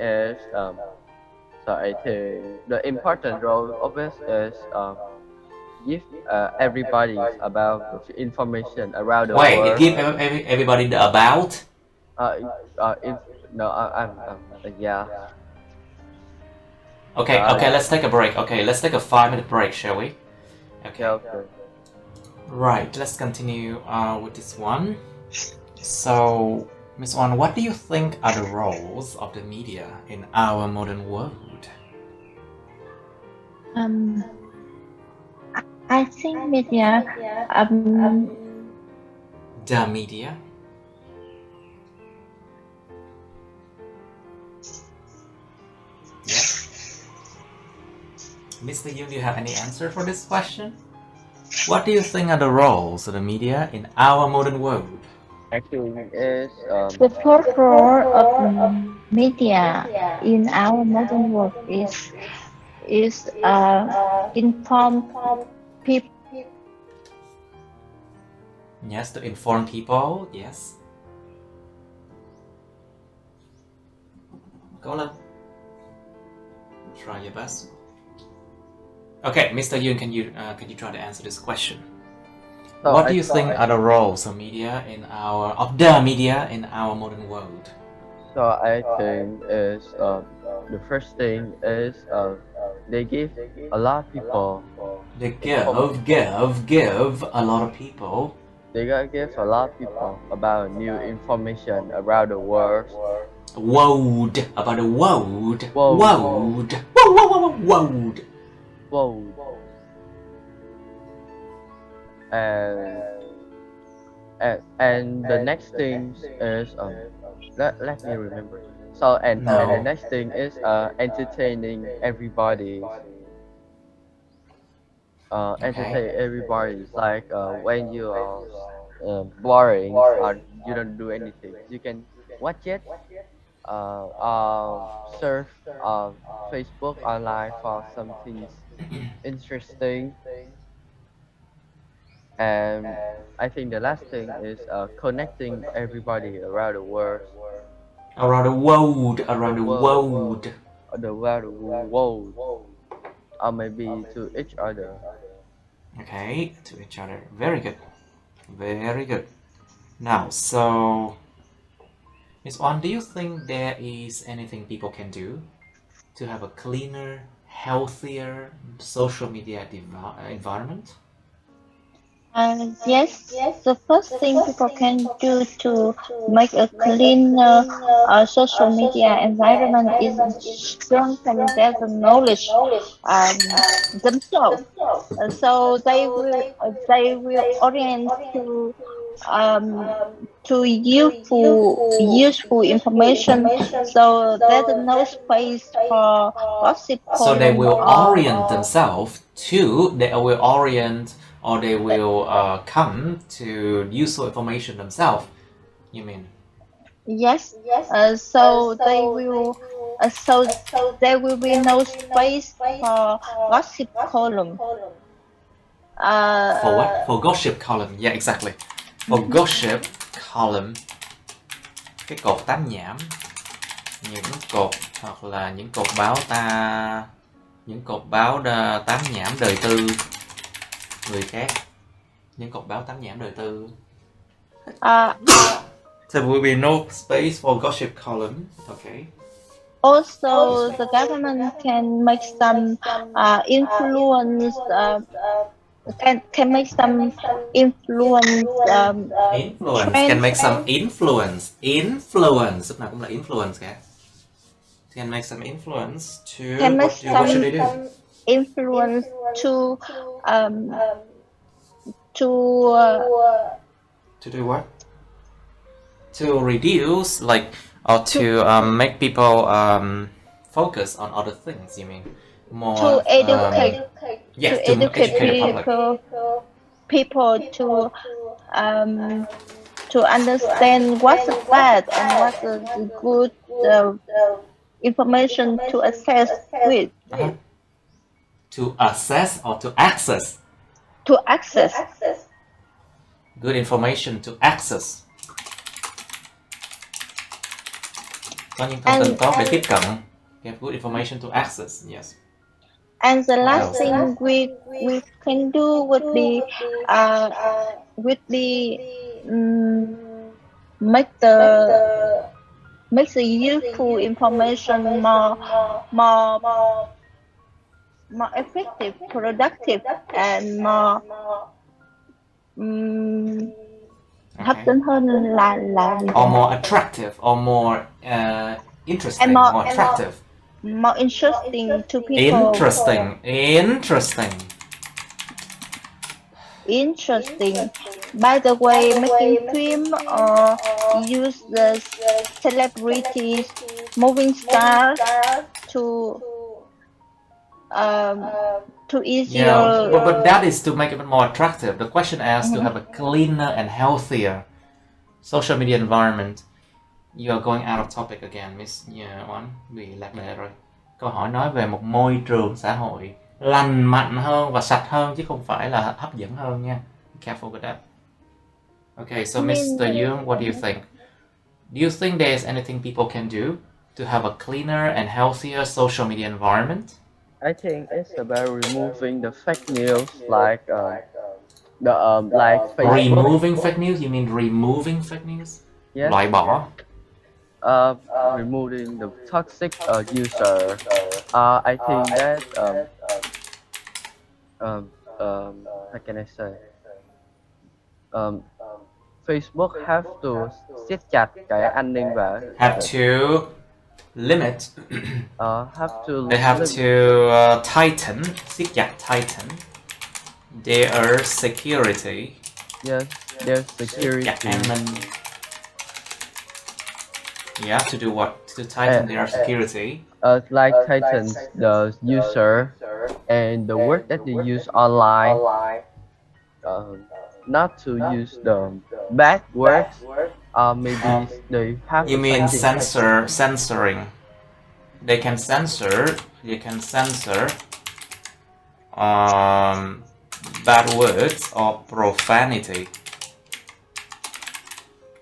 the important role of it is give everybody about information around the world. Wait, give everybody the about? Yeah. Okay, let's take a break. Okay, let's take a 5-minute break, shall we? Okay. Right, let's continue with this one. So, Miss Wan, what do you think are the roles of the media in our modern world? I think media, The media? Yes. Mr. Yoon, do you have any answer for this question? What do you think are the roles of the media in our modern world? I think is the first role of media in our modern world is inform people. Yes, to inform people, yes. Go on. Try your best. Okay, Mr. Yoon, can you try to answer this question? So What do you think are the roles of media in the media in our modern world? So I think is the first thing is they give a lot of people. They give a lot of people. They gotta give a lot of people about new information around the world. World about the world. World. World. Whoa. And the next thing is let me remember. So and the next thing is entertaining everybody. Entertain everybody. It's like when you are boring or you don't do anything, you can watch it. Surf Facebook online for something interesting. And I think the last thing is connecting everybody around the world. Around the world. Around the world. The world, or maybe to each other. Okay, to each other. Very good. Very good. Now, so Miss Wan, do you think there is anything people can do to have a cleaner, healthier social media environment? Yes, the first thing people can do to make a cleaner social media environment is strengthen their knowledge themselves. So they will orient um, to useful information. So there's no space for gossip So they column will or orient themselves to, they will orient or they will come to useful information themselves, you mean? yes. So there will be no space for gossip column. For what? For gossip column, yeah, exactly. For gossip column, cái cột tám nhảm, những cột hoặc là những cột báo tám nhảm đời tư người khác, những cột báo tám nhảm đời tư. There will be no space for gossip column. Okay. Also, the government can make some influence. Can make some influence. Influence can make some influence. Influence lúc nào cũng là influence cả. Can make some influence to what should they do? Influence to do what? To reduce, like, or to make people focus on other things. You mean more to educate? Yes, to educate the people to understand what's bad and what's the good information to access with. To assess or to access? To access. Good information to access. Có những thông tin tốt để tiếp cận. Have good information to access. Yes. And the last thing we can do would be make the useful information more effective, productive, and more Hấp dẫn hơn là gì? Or more attractive, or more interesting, And more attractive. more interesting to people. Interesting. By the way, making film or use the celebrities, moving stars to easier. Yeah, but that is to make it more attractive. The question asks to have a cleaner and healthier social media environment. You are going out of topic again, Miss Oánh, bị lạc đề rồi. Câu hỏi nói về một môi trường xã hội lành mạnh hơn và sạch hơn, chứ không phải là hấp dẫn hơn nha. Be careful with that. Okay, so Mr. Young, what do you think? Do you think there's anything people can do to have a cleaner and healthier social media environment? I think it's about removing the fake news, like like Facebook. Removing fake news? You mean removing fake news? Yes. Loại bỏ. Removing the toxic user. I think that how can I say? Facebook have to siết chặt cái an ninh và Have to limit. Have to. They have to tighten, siết chặt, tighten their security. Yes, their security. Chặt an ninh. Yeah, to do what? To tighten their security. Like tighten the user and the word that they use online. Not to use the bad words. Maybe they have. You mean censoring? They can censor. Bad words or profanity.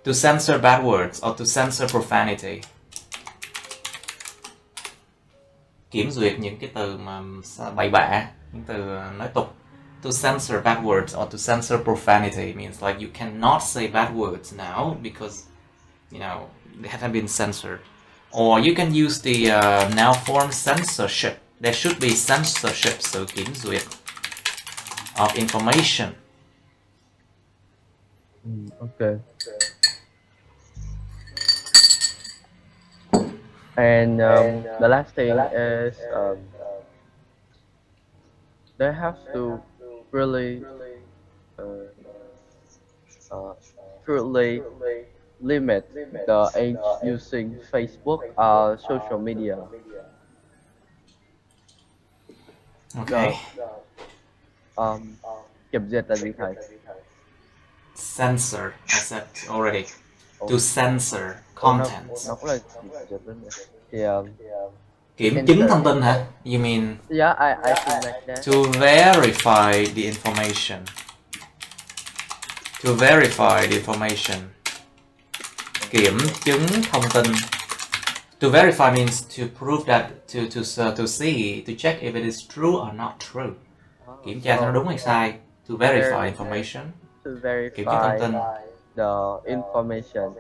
To censor bad words or to censor profanity. Kiểm duyệt những cái từ mà bậy bạ, những từ nói tục. To censor bad words or to censor profanity means like you cannot say bad words now because, you know, they haven't been censored. Or you can use the now form censorship. There should be censorship, sự kiểm duyệt of information. Okay. And the last thing is they have to really limit the age using Facebook or social media. Okay. Kiểm duyệt là gì thầy? Censor, I said already. To censor content. Nó cũng là kiểm duyệt luôn nhỉ? Thì Kiểm chứng thông tin hả? You mean? Yeah, I think like that. To verify the information. To verify the information. Kiểm chứng thông tin. To verify means to prove that, to see, to check if it is true or not true. Kiểm tra nó đúng hay sai. To verify information. To Kiểm chứng thông tin. verify the information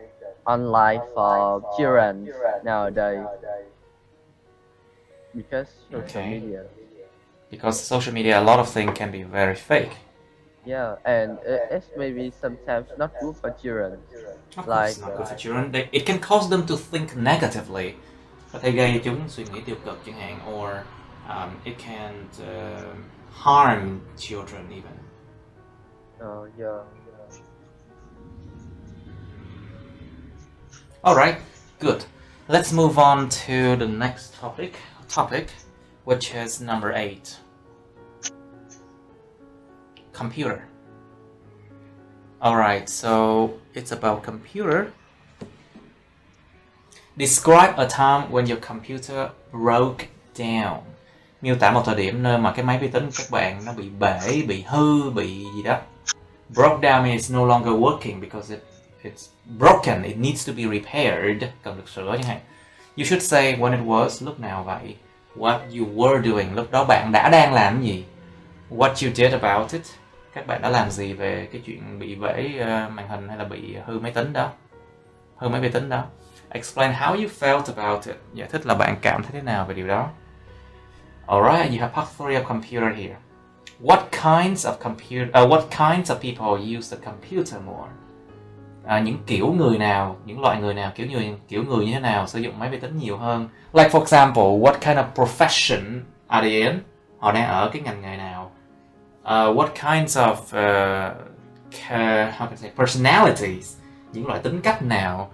online for children nowadays. Because social media. Because social media, a lot of things can be very fake. Yeah, and it's maybe sometimes not good for children. Of course, it's not good for children. It can cause them to think negatively. Có thể gây chúng suy nghĩ tiêu cực chẳng hạn, or it can harm children even. Yeah. Alright, good. Let's move on to the next topic, which is number 8. Computer. Alright, so it's about computer. Describe a time when your computer broke down. Miêu tả một thời điểm nơi mà cái máy vi tính của các bạn nó bị bể, bị hư, bị gì đó. Broke down means no longer working because it's broken, it needs to be repaired, cần được sửa chẳng hạn. You should say when it was, lúc nào vậy. What you were doing, lúc đó bạn đã đang làm gì. What you did about it, các bạn đã làm gì về cái chuyện bị bể màn hình hay là bị hư máy tính đó, hư máy vi tính đó. Explain how you felt about it, giải thích là bạn cảm thấy thế nào về điều đó. Alright, you have part 3 of computer here. What kinds of people use the computer more? những kiểu người nào, những loại người nào, kiểu người như thế nào sử dụng máy vi tính nhiều hơn. Like for example, what kind of profession are they in? Họ đang ở cái ngành nghề nào? What kinds of how can I say, personalities, những loại tính cách nào?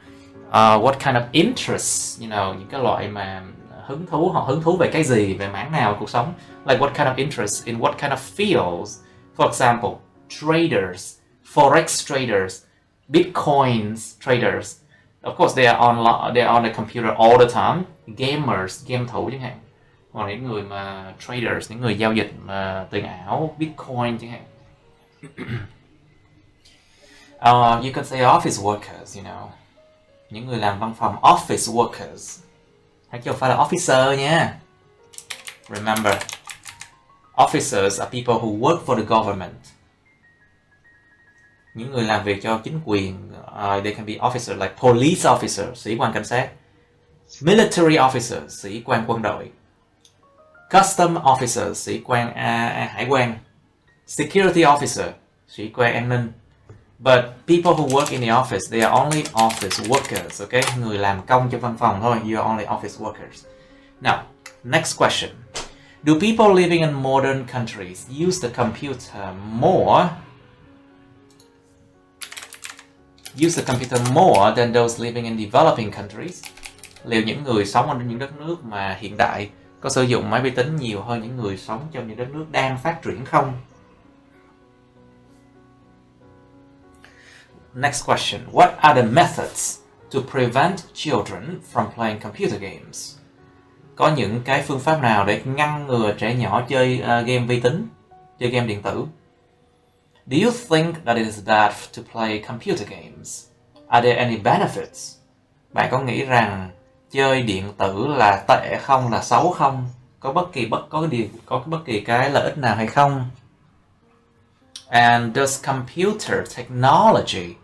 What kind of interests, những cái loại mà họ hứng thú về cái gì, về mảng nào của cuộc sống. Like what kind of interest in what kind of fields. For example, traders, forex traders, bitcoins traders. Of course, they are on the computer all the time. Gamers, game thủ chẳng hạn. Hoặc những người mà traders, những người giao dịch tiền ảo, bitcoin chẳng hạn. You can say office workers, những người làm văn phòng, office workers. Hay chứ không phải là officer nha. Remember, officers are people who work for the government. Những người làm việc cho chính quyền, they can be officers like police officer, sĩ quan cảnh sát, military officer, sĩ quan quân đội, custom officer, sĩ quan hải quan, security officer, sĩ quan an ninh. But people who work in the office, they are only office workers, okay? Người làm công trong văn phòng thôi, you are only office workers. Now, next question. Do people living in modern countries use the computer more than those living in developing countries? Liệu những người sống ở những đất nước mà hiện đại có sử dụng máy vi tính nhiều hơn những người sống trong những đất nước đang phát triển không? Next question. What are the methods to prevent children from playing computer games? Có những cái phương pháp nào để ngăn ngừa trẻ nhỏ chơi game vi tính, chơi game điện tử? Do you think that it is bad to play computer games? Are there any benefits? Bạn có nghĩ rằng chơi điện tử là tệ không, là xấu không? Có bất kỳ cái lợi ích nào hay không? And does computer technology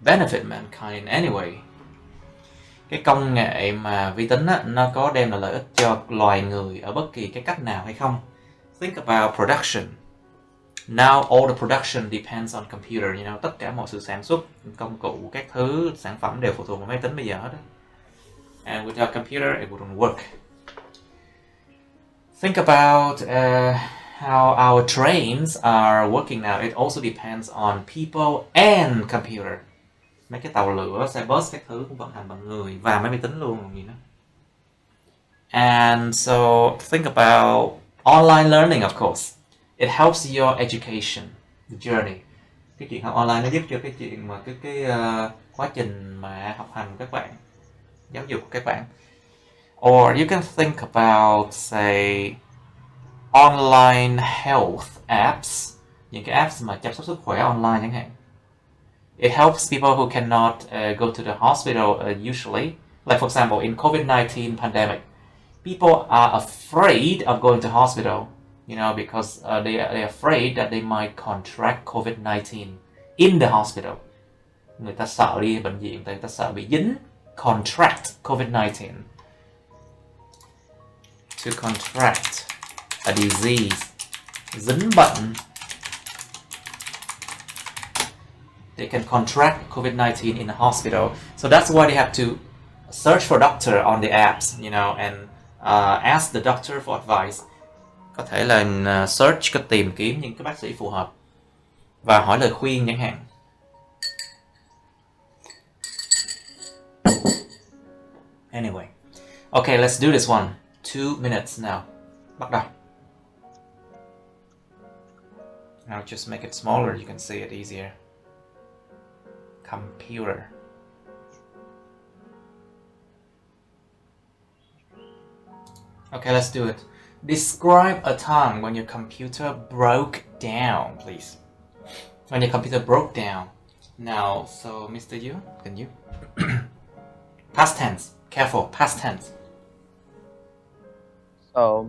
benefit mankind in any way? Cái công nghệ mà vi tính á, nó có đem lại lợi ích cho loài người ở bất kỳ cái cách nào hay không? Think about production. Now all the production depends on computer, tất cả mọi sự sản xuất, công cụ, các thứ, sản phẩm đều phụ thuộc vào máy tính bây giờ hết. And without computer, it wouldn't work. Think about how our trains are working now. It also depends on people and computer. Mấy cái tàu lửa, xe bus, các thứ cũng vận hành bằng người và máy vi tính luôn, còn gì nữa. And so think about online learning, of course. It helps your education, the journey. Cái chuyện học online nó giúp cho cái chuyện mà cái quá trình mà học hành của các bạn, giáo dục của các bạn. Or you can think about, say, online health apps, những cái apps mà chăm sóc sức khỏe online chẳng hạn. It helps people who cannot go to the hospital usually. Like for example, in COVID-19 pandemic, people are afraid of going to hospital, because they're afraid that they might contract COVID-19 in the hospital. Người ta sợ đi bệnh viện, người ta sợ bị dính, contract COVID-19. To contract a disease, dính bệnh. They can contract COVID-19 in the hospital. So that's why they have to search for a doctor on the apps, and ask the doctor for advice. Có thể là search, tìm kiếm những cái bác sĩ phù hợp và hỏi lời khuyên chẳng hạn. Anyway, okay, let's do this one. 2 minutes now. Bắt đầu. I'll just make it smaller, you can see it easier. Computer. Okay, let's do it. Describe a time when your computer broke down, please. When your computer broke down. Now, so Mr. Yu, can you? Past tense. Careful, past tense. So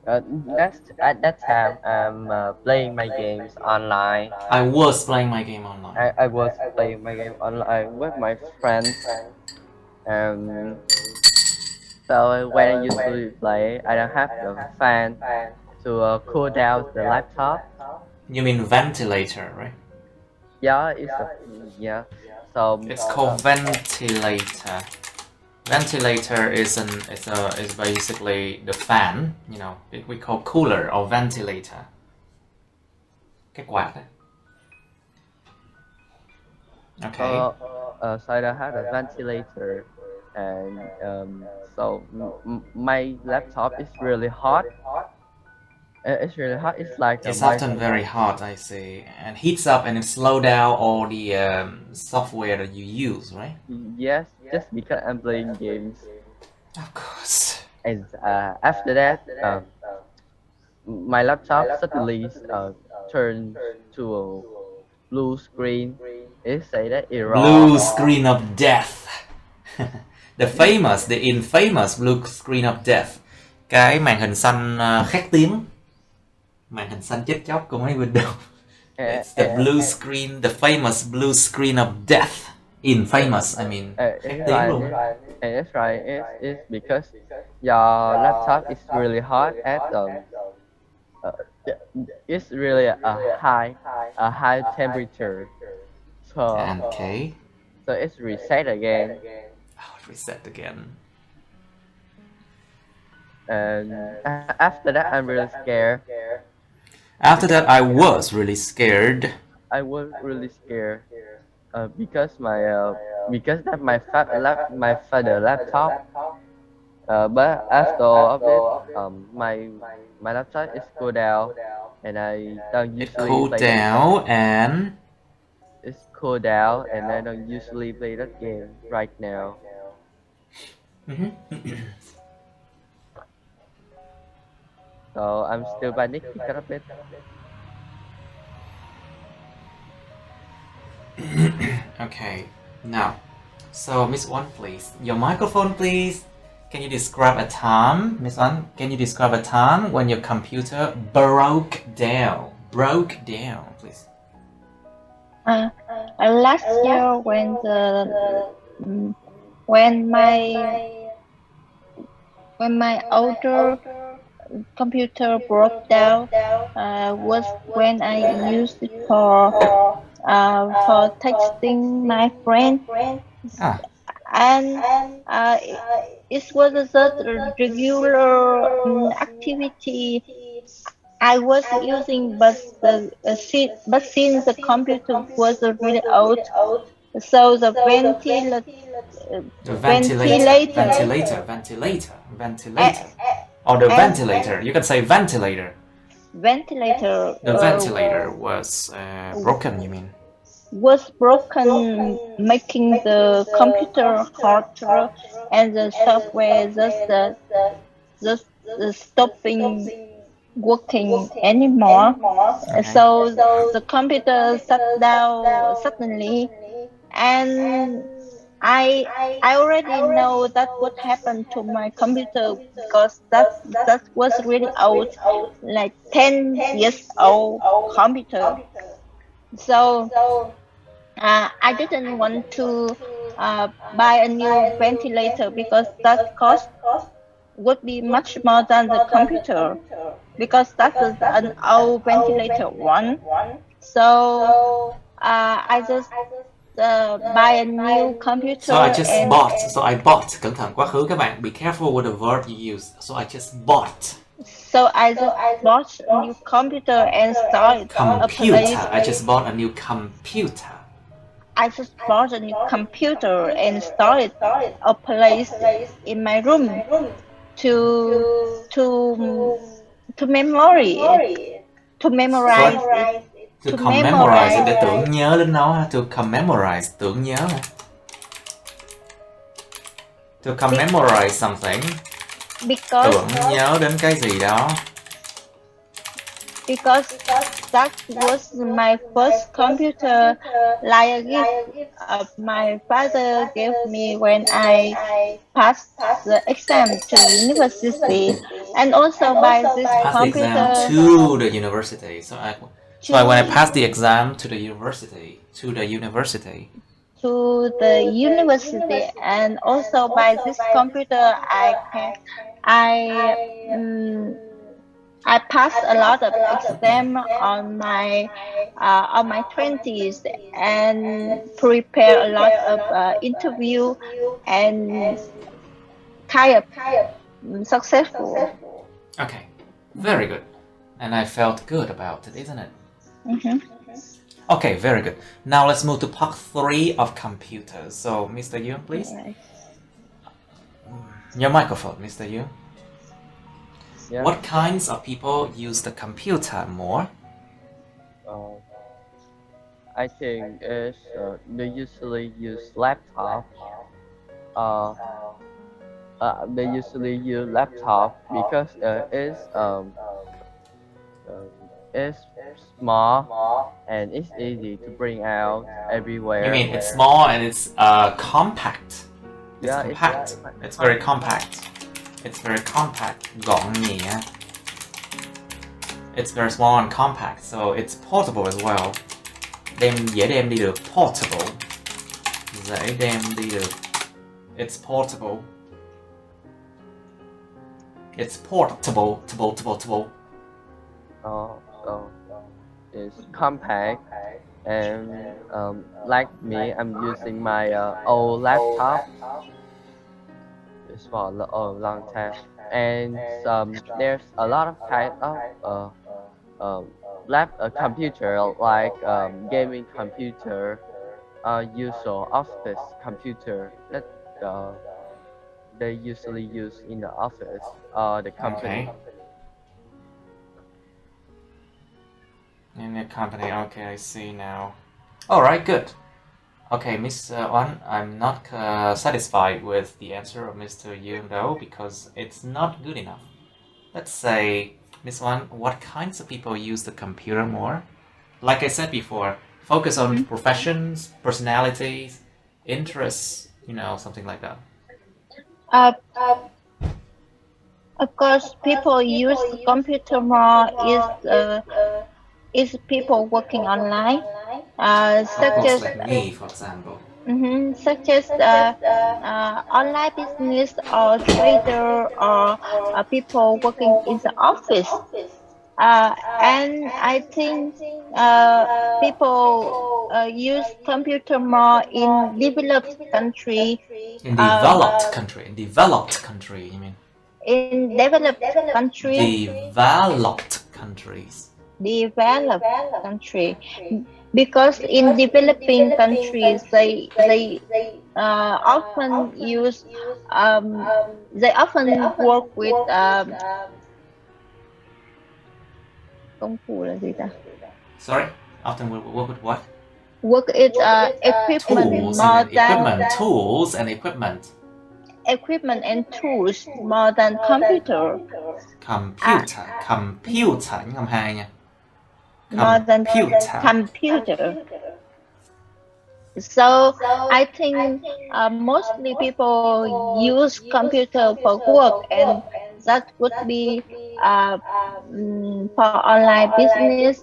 at that time, I'm playing my games online. I was playing my game online. I was playing my game online with my friends. So when I usually play, I don't have the fan to cool down the laptop. You mean ventilator, right? Yeah, yeah. So It's called ventilator. Ventilator is basically the fan, you know, we call cooler or ventilator. Cái quạt đấy. Okay. So I had a ventilator, and so my laptop is really hot. It's really hot. It's like It's my often very hot, I see, and heats up and it slow down all the software that you use, right? yes, just because I'm playing games. Of course. And after that, my laptop suddenly turned to a blue screen. It say that error. Blue screen of death. The infamous blue screen of death. Cái màn hình xanh khét tiếng. Màn hình xanh chết chóc của máy Windows. It's the blue screen, the famous blue screen of death. Infamous, I mean. Khét tiếng luôn. And that's right. It's because your laptop is really hot at uh, it's really a high temperature. Okay. So it's reset again. Reset again. And after that, I'm really scared. After that, I was really scared. I was really scared because my father laptop. But after of it, my laptop is cooled down, and I don't It usually cooled play down and It's cooled down, and I don't usually play that game right now. So I'm still panicked because of it. okay. Now, so Miss One, please, your microphone, please. Can you describe a time, Miss One? Can you describe a time when your computer broke down? Broke down, please. Last year when my older computer broke down was when I used it for texting my friend, and it was a regular activity I was using, but since the computer was really old, so the ventilator. Or the ventilator. You can say ventilator. Ventilator. The ventilator was broken, you mean? Was broken, making the computer harder, and the software just stopping working anymore. Okay. So the computer shut down suddenly, and I already know that what happened to my computer, because that was really old, like 10 years old computer. So I didn't want to buy a new ventilator, because that cost would be much more than the computer, because that is an old ventilator one. So I just buy a new computer. So I bought. Cẩn thận quá khứ các bạn. Be careful with the verb you use. So I just bought. So I just bought a new computer and started I just bought a new computer. I just bought a new computer and started a place in my room to memorize To commemorize để tưởng nhớ đến nó ha. To commemorize, tưởng nhớ ha. To commemorize something. Tưởng nhớ đến cái gì đó. Because that was my first computer, like a gift my father gave me when I passed the exam to university, and also by this computer to the university. So when I passed the exam to the university, and also by this computer I passed a lot of exam on my 20s and prepare a lot of interview and kind of successful. Okay, very good. And I felt good about it, isn't it? Okay, very good. Now let's move to part 3 of computers. So, Mr. Yu, please. Right. Your microphone, Mr. Yu. Yeah. What kinds of people use the computer more? I think is they usually use laptop. They usually use laptop because it's small and it's easy to bring out everywhere. You mean it's small and it's compact? It's Yeah, compact. It's very compact. It's very compact. Gọn nhẹ. It's very small and compact, so it's portable as well. Dễ đem đi được. Portable. Dễ đem đi được. It's portable. It's portable. Table. So it's compact and like me, I'm using my old laptop. It's for a long time, and there's a lot of kind of computer like gaming computer, usual office computer that they usually use in the office or the company. Okay. In the company, okay, I see now. Alright, good. Okay, Miss Wan, I'm not satisfied with the answer of Mr. Yu though, because it's not good enough. Let's say, Miss Wan, what kinds of people use the computer more? Like I said before, focus on professions, personalities, interests, something like that. Of course, people use computer more is people working online, such as like me, for example. online business or trader or people working in the office. And I think people use computer more in developed country. In developed country, you mean? In developed country. Developed countries. Developed country, because in developing countries they often use they often work with công cụ là gì ta? Sorry, often we work with what? Work with equipment more than tools and equipment. Equipment and tools more than computer. Computer, ngầm hai nha. More than computer. So I think mostly people use computer for work, and that would be for online business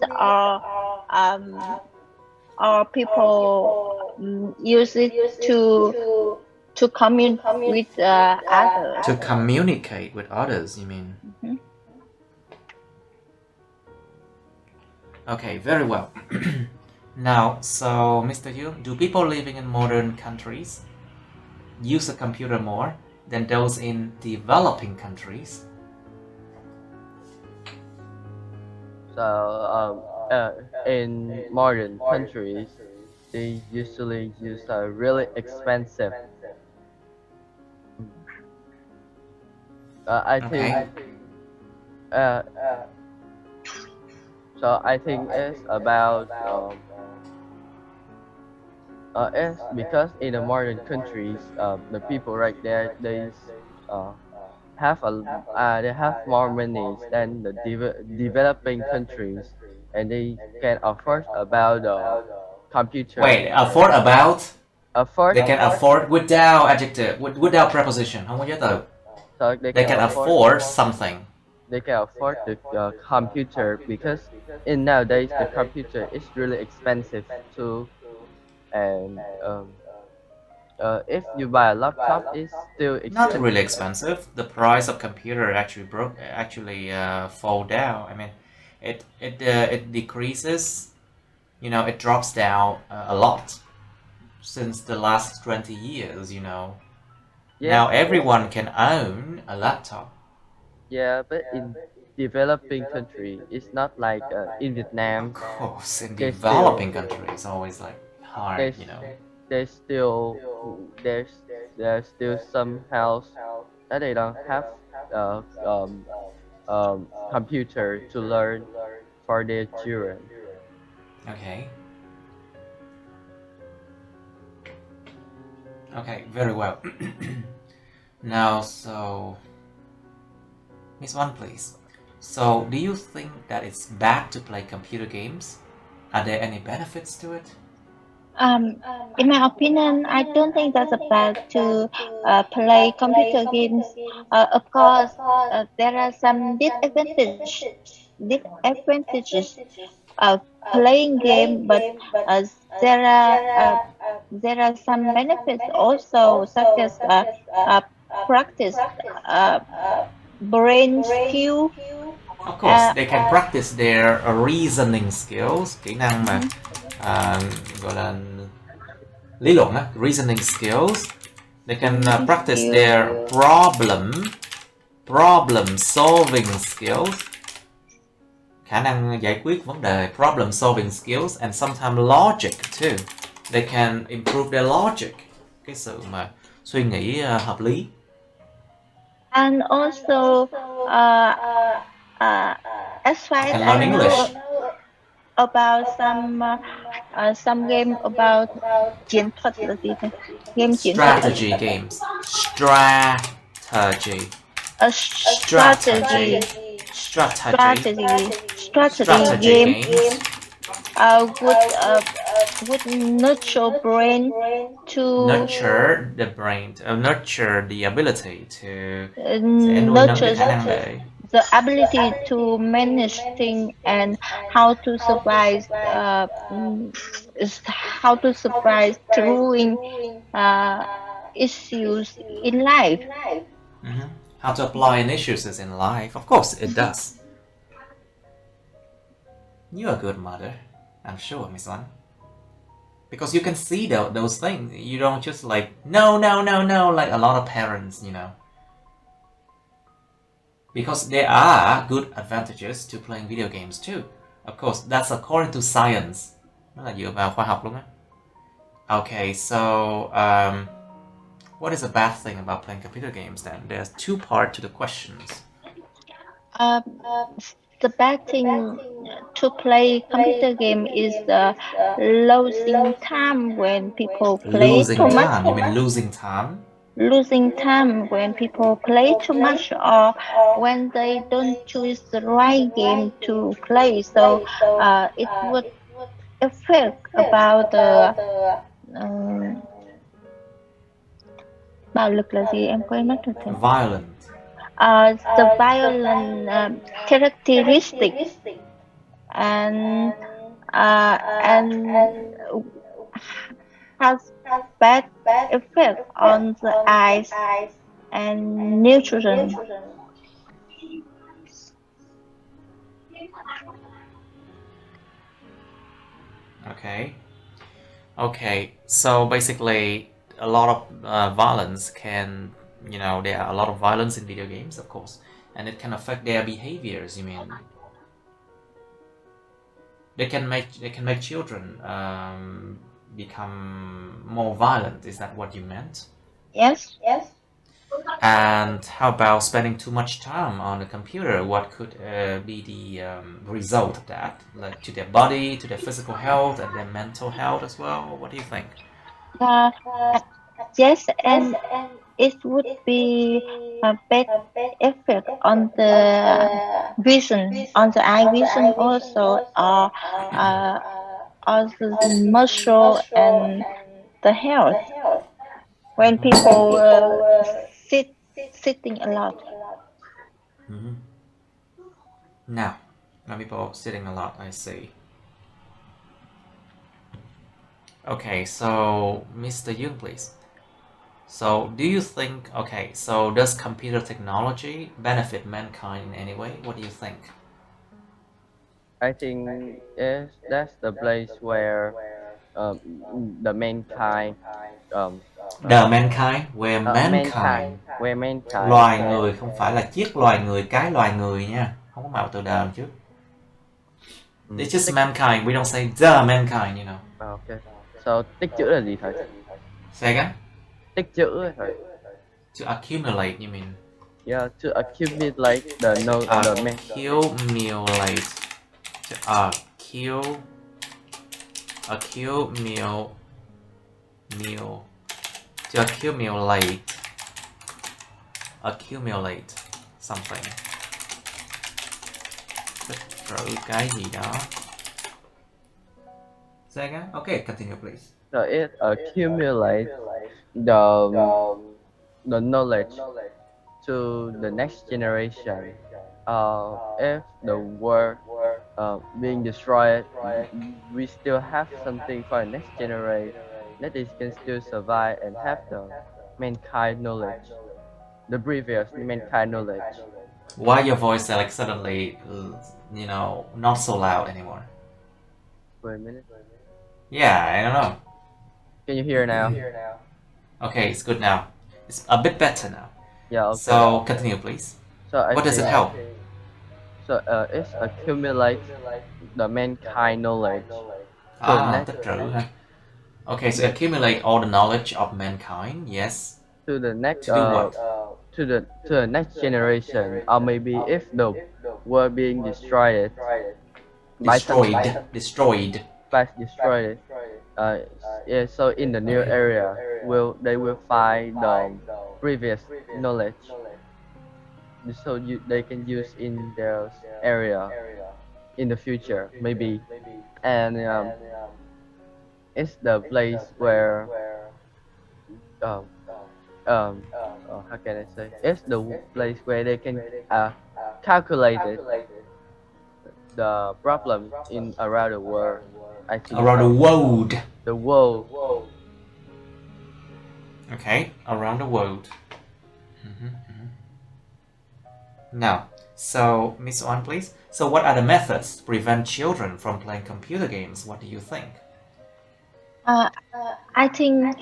or people use it to communicate with others. To communicate with others, you mean? Okay, very well. Now, so Mr. Yu, do people living in modern countries use a computer more than those in developing countries? So in modern countries, they usually use a really expensive. I think. So I think it's about it's because in the modern countries, the people right there they have they have more money than the developing countries, and they can afford about computer. Wait, afford about? Afford. They can afford without adjective, without preposition. Không có giới từ. So they can afford something. They can afford the computer because in nowadays the computer is really expensive too, and if you buy a laptop, it's still Not expensive. really expensive. The price of computer actually fall down. I mean, it decreases. You know, it drops down a lot since the last 20 years. You know, Yeah, now everyone can own a laptop. yeah, but in developing country, it's not like in Of Vietnam. course, in They still developing countries, it's always like hard. there's You know. there's still there's there's still some house that they don't have uh, um, computer to learn for their children. Okay. Okay. Very well. Now, so Miss One, please. So, do you think that it's bad to play computer games? Are there any benefits to it? Um, in my opinion, I don't think that's bad to play computer games. Of course, there are some disadvantages of playing game, but uh, there are uh, there are some benefits also, such as uh, practice, uh, brain skill. Of course, Uh, they can practice their reasoning skills, kỹ năng mà mhm, à, gọi là lý luận á, reasoning skills. They can reasoning practice skill. their problem solving skills, khả năng giải quyết vấn đề, problem solving skills, and sometimes logic too. They can improve their logic, cái sự mà suy nghĩ hợp lý. And also, uh, uh, as far They as can I learn know English. about some game about chiến thuật là gì thế? Game chiến thuật là gì? Strategy games. Strategy. A Strategy. Strategy. strategy Strategy game games. would nurture brain to Nurture the brain. Nurture the ability to sẽ nuôi nấng cái nurture khả năng để the ability to manage things and how to survive how to survive through issues in life. Mhm. How to apply initiatives in life. Of course, it does. You're a good mother, I'm sure, Miss One. Because you can see those things. You don't just like, no, no, no, no, like a lot of parents, you know. Because there are good advantages to playing video games too. Of course, that's according to science. Nó là dựa vào khoa học luôn á. Okay, so what is a bad thing about playing computer games then? There's two parts to the questions. Uh, the bad thing to play computer game is losing time when people play Losing too much. time. You mean losing time? Losing time when people play too much or when they don't choose the right game to play. So it would affect about the bạo lực là gì em quên mất rồi thầy. Violent. The violent characteristic and has bad effect on the eyes and nutrition. Okay. Okay. So basically, a lot of violence can, you know, there are a lot of violence in video games, of course, and it can affect their behaviors. You mean they can make children become more violent? Is that what you meant? Yes. And how about spending too much time on the computer? What could be the result of that, like to their body, to their physical health, and their mental health as well? What do you think? Uh, yes, and it would be a bad effect on the vision, on the eye vision also, uh, on the muscle and the health when people sitting a lot. Mm-hmm. Now, people sitting a lot. I see. Okay, so Mr. Young, please. So do you think, okay, so does computer technology benefit mankind in any way? What do you think? I think that's the place where um, the mankind um, The mankind, where mankind mankind. where mankind Loài người, không phải là chiếc loài người, cái loài người nha. Không có mạo từ đờm chứ. It's just mankind, we don't say the mankind, you know. Okay. So tích trữ là gì thầy? Say again? Tích trữ ấy, thầy. To accumulate, you mean? Yeah, to accumulate the Accumulate. To accumulate something. Tích trữ cái gì đó. Say again? Okay, continue please. So it accumulates the knowledge to the next generation. If the world being destroyed, we still have something for the next generation that is can still survive and have the mankind knowledge, the previous mankind knowledge. Why your voice like suddenly, not so loud anymore? Wait a minute. Yeah, I don't know. Can you hear now? Okay, it's good now. It's a bit better now. Yeah. Okay. So continue, please. So I What does it think- help? So it accumulates the mankind knowledge. Tích trữ ha. Okay, so accumulate all the knowledge of mankind. Yes. To the next To do what? to the next generation, or maybe if the world being destroyed Destroyed. Yeah, so in the new area they will find the previous knowledge, so they can use in their area in the future maybe. And it's the place where how can I say, it's the place where they can calculate it, the problem in around the world. I think Around the world. The world. Okay, around the world. Now, so Miss Oan, please. So what are the methods to prevent children from playing computer games? What do you think? I think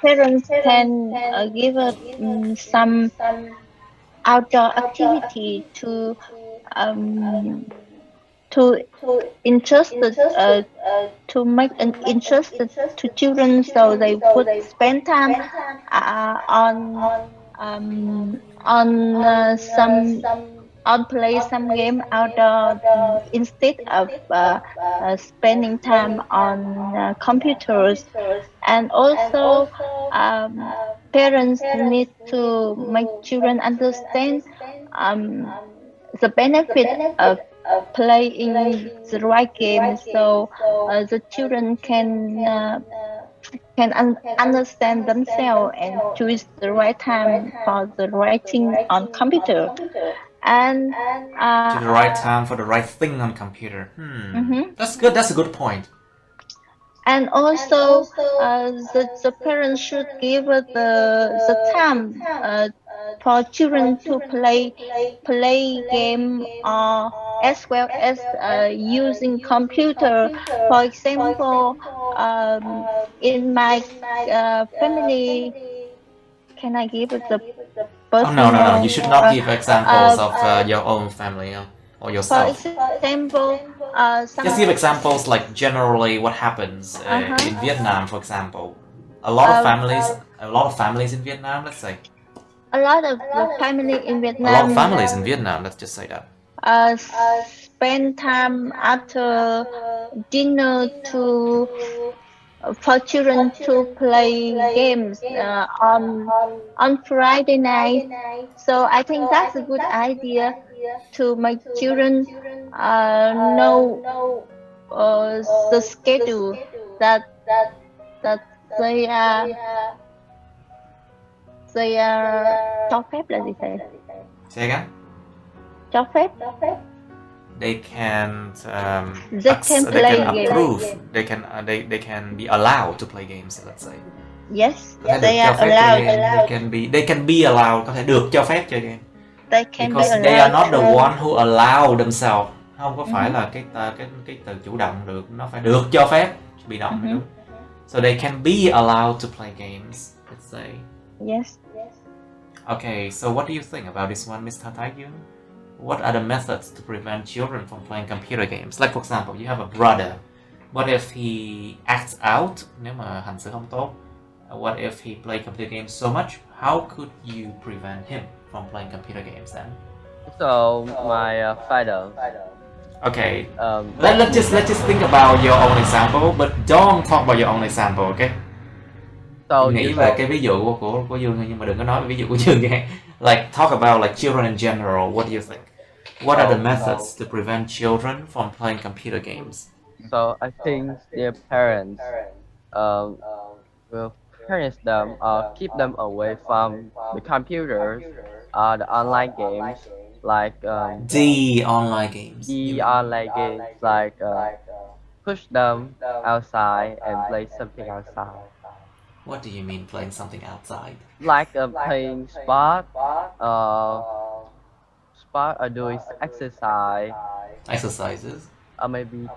parents can give some outdoor activity to interested to make an interested to children, so they would spend time on play some game outdoor instead of spending time on computers. And also parents need to make children understand the benefit of playing the right game, so the children can understand themselves and choose the right time for the right thing on computer. And To the right time for the right thing on computer. That's good. That's a good point. And also the parents should give the time for children to play game as well as using computer. For example, in my family, can I give it the personal? No. You should not give examples of your own family or yourself. For example, Just give examples like generally what happens in Vietnam, for example. A lot of families in Vietnam, let's say. A lot of family in Vietnam. A lot of families in Vietnam, let's just say that. Spend time after dinner for children to play games on Friday night. So I think that's a good idea to make children know the schedule that they cho phép là gì thầy? Say again? Cho phép. They can They can play games. approve. They can be allowed to play games. Let's say Yes, Có thể they được cho are phép chơi allowed. game. They can be allowed, có thể được cho phép chơi game. They can be Because allowed. they are not the one who allow themselves. Không có phải Mhm. là cái từ chủ động được, nó phải được cho phép, bị động mới đúng. So they can be allowed to play games, let's say. Yes. Okay, so what do you think about this one, Mr. Taekyun? What are the methods to prevent children from playing computer games? Like for example, you have a brother. What if he acts out? Nếu mà hành xử không tốt. What if he play computer games so much? How could you prevent him from playing computer games then? So my father. Okay. Let's just think about your own example, but don't talk about your own example, okay? So Nghĩ về cái ví dụ của Dương thôi, nhưng mà đừng có nói về ví dụ của Dương nghe. Like talk about like children in general. What do you think? What are the methods to prevent children from playing computer games? So I think their parents will punish them or keep them away from the computers, the online games, like The online games. the online games, like push them outside and play something outside. What do you mean playing something outside? Like playing sport or doing exercise, Exercises. or maybe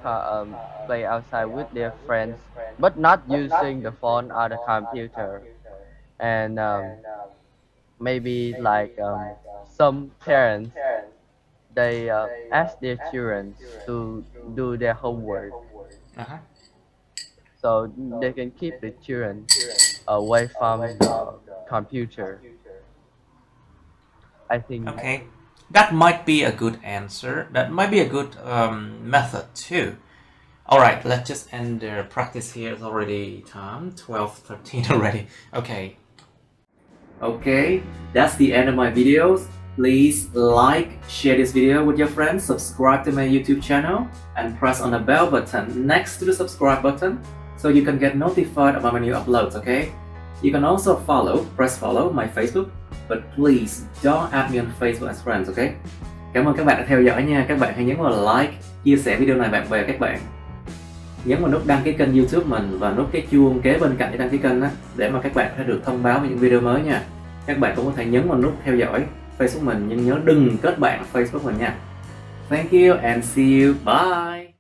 play outside with their friends, but not using the phone or the computer. And maybe like some parents, they ask their children to do their homework, Uh-huh. so they can keep the children away from the computer. I think. Okay. That might be a good answer. That might be a good method too. Alright, let's just end the practice here. It's already time, 12:13 already. Okay, that's the end of my videos. Please like, share this video with your friends, subscribe to my YouTube channel, and press on the bell button next to the subscribe button so you can get notified about my new uploads, okay? You can also press follow my Facebook, but please don't add me on Facebook as friends, okay? Cảm ơn các bạn đã theo dõi nha. Các bạn hãy nhấn vào like, chia sẻ video này bạn bè các bạn. Nhấn vào nút đăng ký kênh YouTube mình và nút cái chuông kế bên cạnh để đăng ký kênh đó, để mà các bạn sẽ được thông báo về những video mới nha. Các bạn cũng có thể nhấn vào nút theo dõi Facebook mình, nhưng nhớ đừng kết bạn Facebook mình nha. Thank you and see you. Bye.